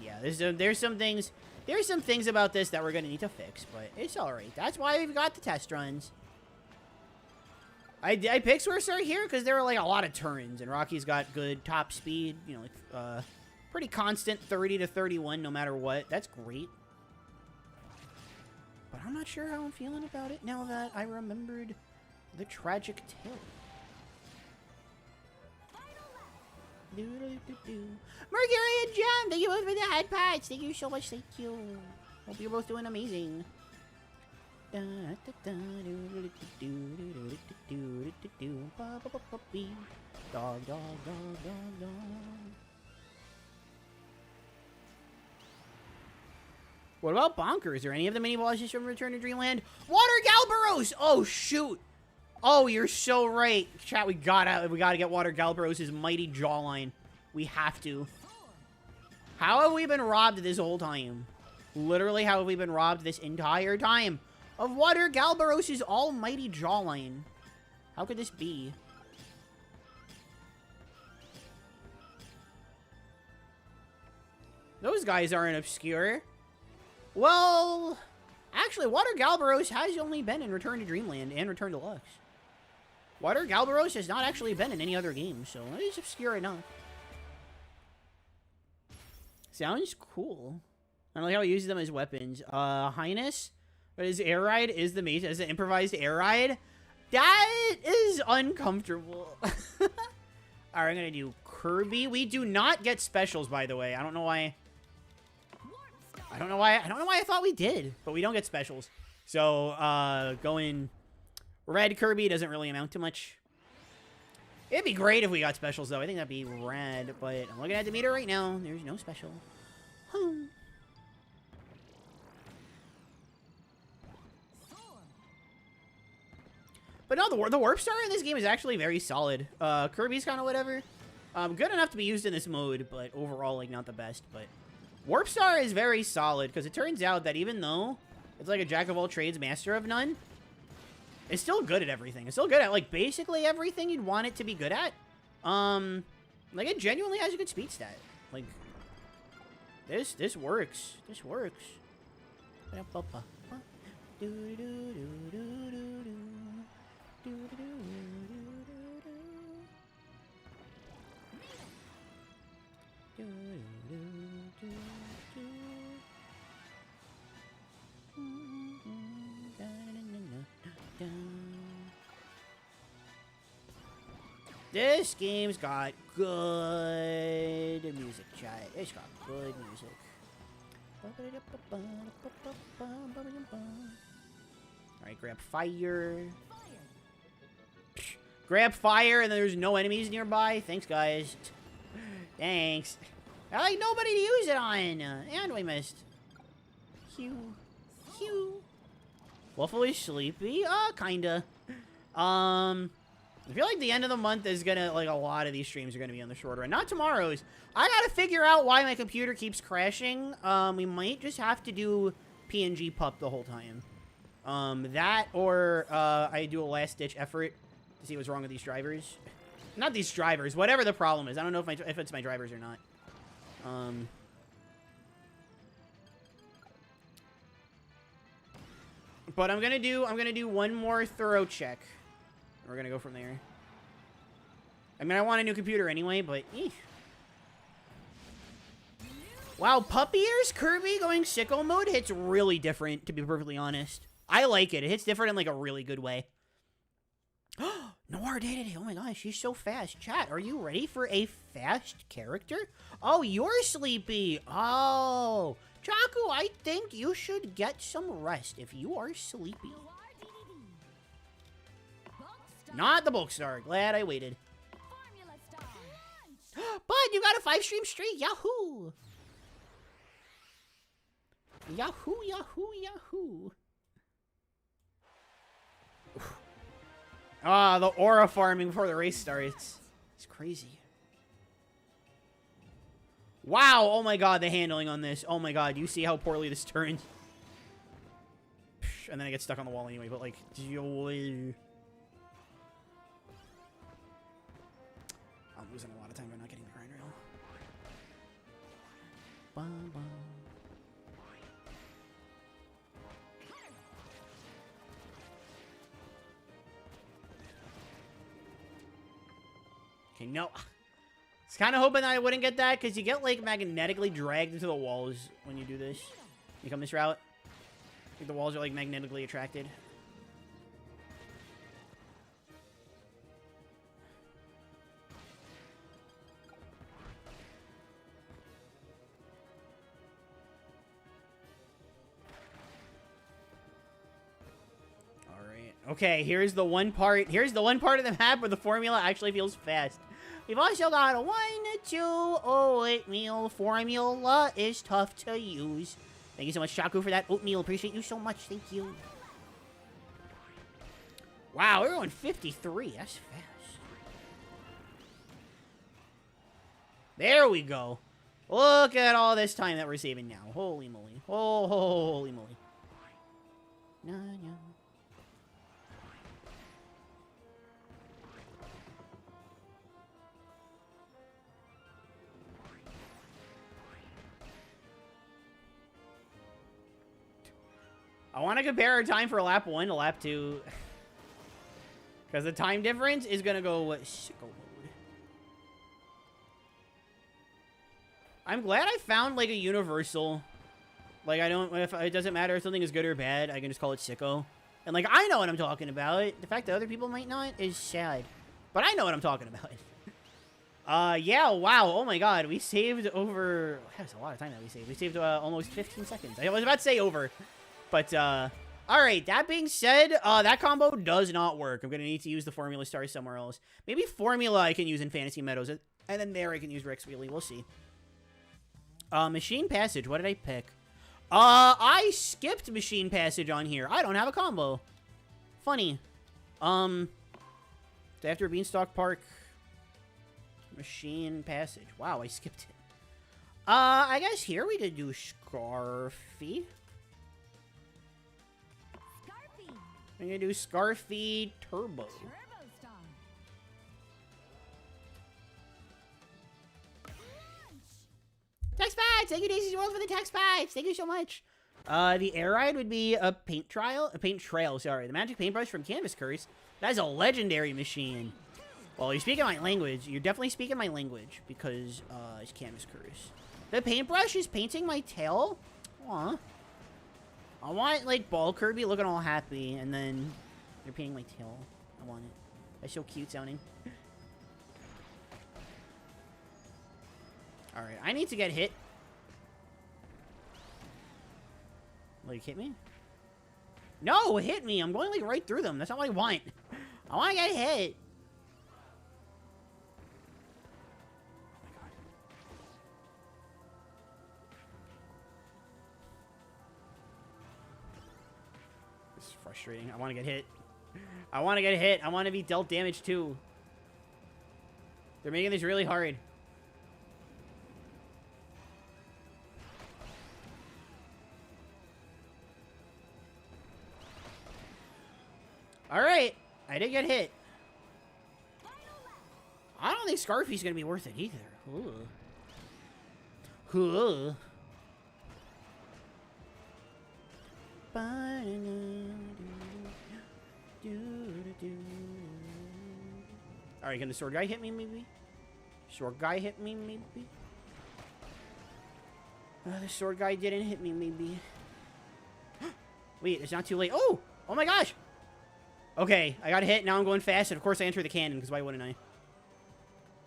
Yeah, there's some things about this that we're gonna need to fix, but it's alright. That's why we've got the test runs. I picked Swerve Star here because there were like a lot of turns, and Rocky's got good top speed, you know, like pretty constant 30 to 31 no matter what. That's great. But I'm not sure how I'm feeling about it now that I remembered the tragic tale. Mercury and John, thank you both for the head patch. Thank you so much. Thank you. Hope you're both doing amazing. Dog, dog, dog, dog, dog. What about Bonkers? Are any of the mini bosses from Return to Dreamland? Water Galbaros! Oh, shoot! Oh, you're so right. Chat, we gotta get Water Galbaros' mighty jawline. We have to. How have we been robbed this whole time? Literally, how have we been robbed this entire time of Water Galbaros' almighty jawline? How could this be? Those guys aren't obscure. Well, actually, Water Galbaros has only been in Return to Dreamland and Return Deluxe. Water Galbaros has not actually been in any other game, so it is obscure enough. Sounds cool. I don't like how he uses them as weapons. Highness? But his air ride is the mace as an improvised air ride? That is uncomfortable. Alright, I'm gonna do Kirby. We do not get specials, by the way. I don't know why. I don't know why I thought we did, but we don't get specials. So, going red Kirby doesn't really amount to much. It'd be great if we got specials, though. I think that'd be rad, but I'm looking at the meter right now. There's no special. But no, the Warp Star in this game is actually very solid. Kirby's kind of whatever. Good enough to be used in this mode, but overall, like, not the best. But Warp Star is very solid, because it turns out that even though it's like a jack of all trades, master of none, it's still good at everything. It's still good at, like, basically everything you'd want it to be good at. Like, it genuinely has a good speed stat. Like, this works. This works. This game's got good music, chat. It's got good music. Alright, grab fire. Grab fire, and then there's no enemies nearby. Thanks, guys. Thanks. I like nobody to use it on. And we missed. Hugh. Waffly sleepy? Kinda. I feel like the end of the month is gonna, like, a lot of these streams are gonna be on the shorter end. Not tomorrow's. I gotta figure out why my computer keeps crashing. We might just have to do PNG pup the whole time. That, or, I do a last-ditch effort to see what's wrong with these drivers. Not these drivers, whatever the problem is. I don't know if it's my drivers or not. But I'm gonna do one more thorough check. We're gonna go from there. I mean, I want a new computer anyway, but wow, puppy ears Kirby going sicko mode hits really different, to be perfectly honest. I like it. It hits different in, like, a really good way. Noir did it. Oh my gosh, she's so fast. Chat, are you ready for a fast character? Oh, you're sleepy. Oh, Chaku, I think you should get some rest if you are sleepy. Not the bulk star. Glad I waited. But you got a 5-stream streak. Yahoo! Yahoo, yahoo, yahoo. Ah, the aura farming before the race starts. It's crazy. Wow, oh my god, the handling on this. Oh my god, do you see how poorly this turns? And then I get stuck on the wall anyway, but, like, I'm losing a lot of time by not getting the grind rail. Bum, bum. Okay, no. I was kind of hoping that I wouldn't get that, because you get, like, magnetically dragged into the walls when you do this. You come this route. I think the walls are, like, magnetically attracted. Okay, here's the one part. Here's the one part of the map where the formula actually feels fast. We've also got a 1, 2, oatmeal. Formula is tough to use. Thank you so much, Shaku, for that oatmeal. Appreciate you so much. Thank you. Wow, we're going 53. That's fast. There we go. Look at all this time that we're saving now. Holy moly. Oh, holy moly. No, no. I want to compare our time for lap 1 to lap 2. Because the time difference is going to go sicko mode. I'm glad I found, like, a universal. Like, I don't, if it doesn't matter if something is good or bad, I can just call it sicko. And, like, I know what I'm talking about. The fact that other people might not is sad. But I know what I'm talking about. Yeah, wow. Oh, my God. We saved over, that was a lot of time that we saved. We saved almost 15 seconds. I was about to say over. But, alright, that being said, that combo does not work. I'm going to need to use the Formula Star somewhere else. Maybe Formula I can use in Fantasy Meadows, and then there I can use Rex Wheelie. We'll see. Machine Passage, what did I pick? I skipped Machine Passage on here. I don't have a combo. Funny. After Beanstalk Park, Machine Passage. Wow, I skipped it. I guess here we could do Scarfy. I'm gonna do Scarfy Turbo. Text packs! Thank you, Daisy's World, for the text packs! Thank you so much! The air ride would be a paint trail, sorry. The magic paintbrush from Canvas Curse. That is a legendary machine. Well, you're speaking my language. You're definitely speaking my language, because, it's Canvas Curse. The paintbrush is painting my tail? Aw. I want, like, Ball Kirby looking all happy, and then they're painting my tail. I want it. That's so cute sounding. Alright, I need to get hit. Like, hit me? No, hit me! I'm going, like, right through them. That's not what I want. I want to get hit. Oh, my God. This is frustrating. I want to get hit. I want to get hit. I want to be dealt damage, too. They're making this really hard. Alright, I did get hit. I don't think Scarfy's gonna be worth it either. Ooh. Ooh. Alright, can the sword guy hit me maybe? Sword guy hit me maybe? The sword guy didn't hit me maybe. Wait, it's not too late. Oh! Oh my gosh! Okay, I got hit. Now I'm going fast, and of course I enter the cannon, because why wouldn't I?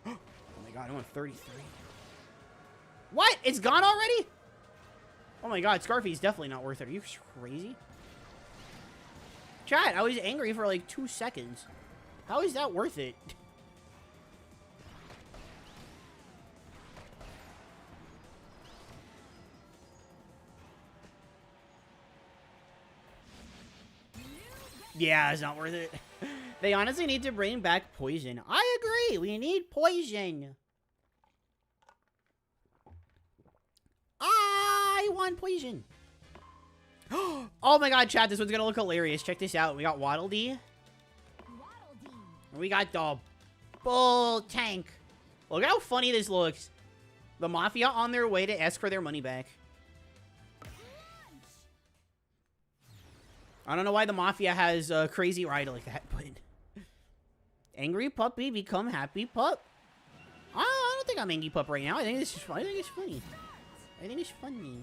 Oh my God, I'm on 33. What? It's gone already? Oh my God, Scarfy's definitely not worth it. Are you crazy? Chat, I was angry for like 2 seconds. How is that worth it? Yeah, it's not worth it. They honestly need to bring back poison. I agree. We need poison. I want poison. Oh my God, chat. This one's going to look hilarious. Check this out. We got Waddle Dee. And we got the Bull Tank. Look at how funny this looks. The Mafia on their way to ask for their money back. I don't know why the Mafia has a crazy ride like that, but... Angry puppy become happy pup. I don't think I'm angry pup right now. I think this is fun. I think it's funny. I think it's funny.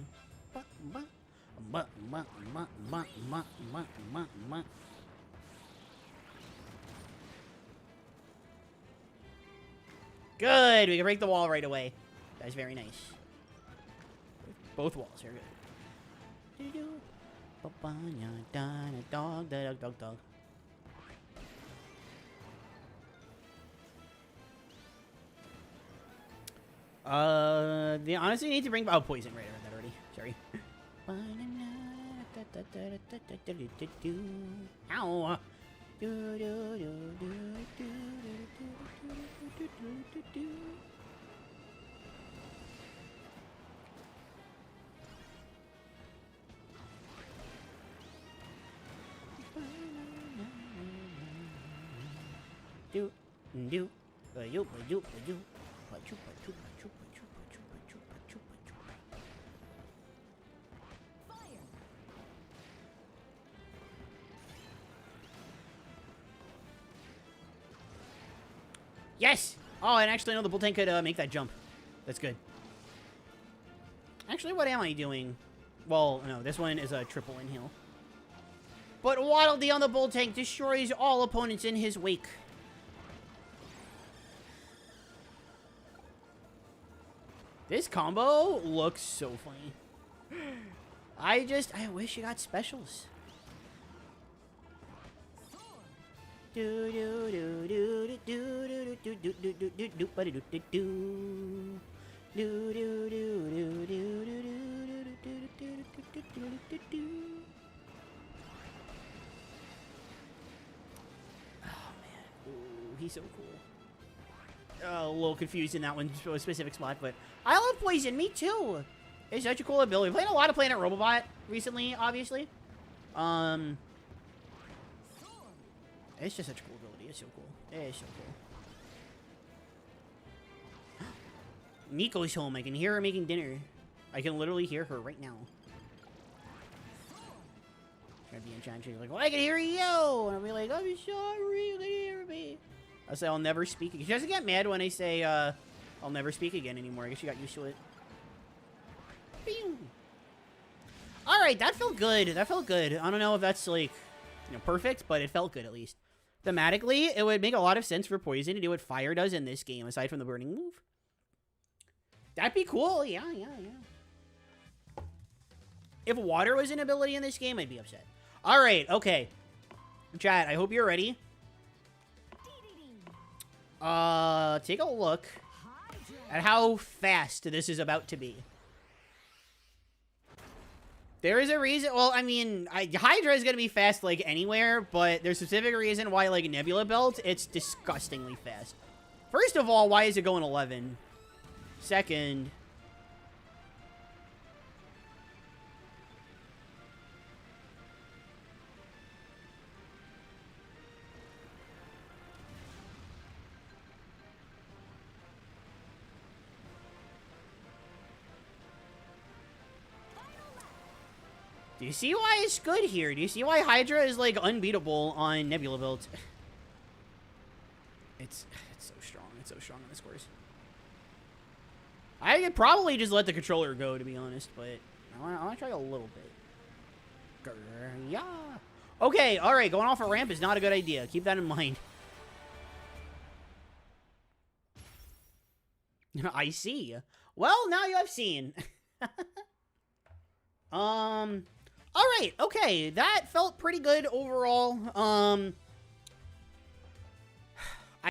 Good. We can break the wall right away. That's very nice. Both walls are good. Dog. Honestly need to bring... Oh, poison. Right, I read that already. Sorry. Ow. Yes! Oh, and actually, no, the bull tank could make that jump. That's good. Actually, what am I doing? Well, no, this one is a triple inhale. But Waddle Dee on the bull tank destroys all opponents in his wake. This combo looks so funny. I wish you got specials. He's so cool. A little confused in that one specific spot, but I love poison. Me too. It's such a cool ability. Playing a lot of Planet Robobot recently, obviously. It's just such a cool ability. It's so cool. It's so cool. Miko's home. I can hear her making dinner. I can literally hear her right now. Trying to be enchanted. She's like, well, I can hear you. And I'll be like, I'm sorry. You can hear me. I'll say I'll never speak again. She doesn't get mad when I say I'll never speak again anymore. I guess she got used to it. Alright, that felt good. That felt good. I don't know if that's, like, you know, perfect, but it felt good at least. Thematically, it would make a lot of sense for Poison to do what Fire does in this game, aside from the burning move. That'd be cool. Yeah. If Water was an ability in this game, I'd be upset. Alright, okay. Chat, I hope you're ready. Take a look at how fast this is about to be. There is a reason, well, I mean, Hydra is going to be fast, like, anywhere, but there's a specific reason why, like, Nebula Belt, it's disgustingly fast. First of all, why is it going 11? Second... Do you see why it's good here? Do you see why Hydra is, like, unbeatable on Nebula Belt? It's so strong. It's so strong on this course. I could probably just let the controller go, to be honest, but I want to try a little bit. Yeah. Okay, alright, going off a ramp is not a good idea. Keep that in mind. I see. Well, now you have seen. Alright, okay, that felt pretty good overall. I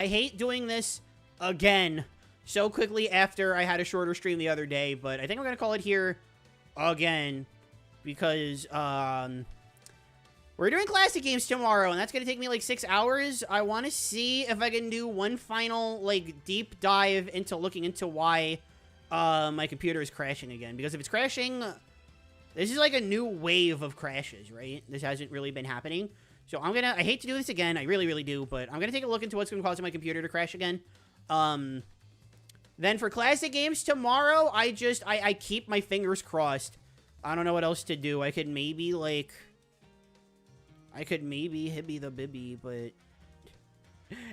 hate doing this again so quickly after I had a shorter stream the other day, but I think I'm gonna call it here again because, we're doing classic games tomorrow, and that's gonna take me like 6 hours. I want to see if I can do one final, like, deep dive into looking into why, my computer is crashing again, because if it's crashing... This is like a new wave of crashes, right? This hasn't really been happening. So I hate to do this again. I really, really do. But I'm going to take a look into what's going to cause my computer to crash again. Then for classic games tomorrow, I keep my fingers crossed. I don't know what else to do. I could maybe Hibby the Bibby, but...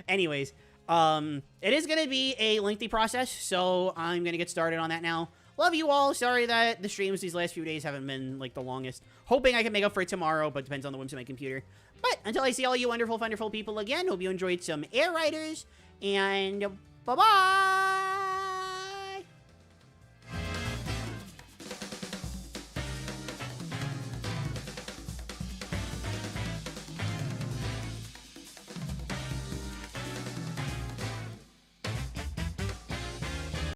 Anyways, it is going to be a lengthy process. So I'm going to get started on that now. Love you all. Sorry that the streams these last few days haven't been, like, the longest. Hoping I can make up for it tomorrow, but depends on the whims of my computer. But until I see all you wonderful, wonderful people again, hope you enjoyed some Air Riders, and bye-bye!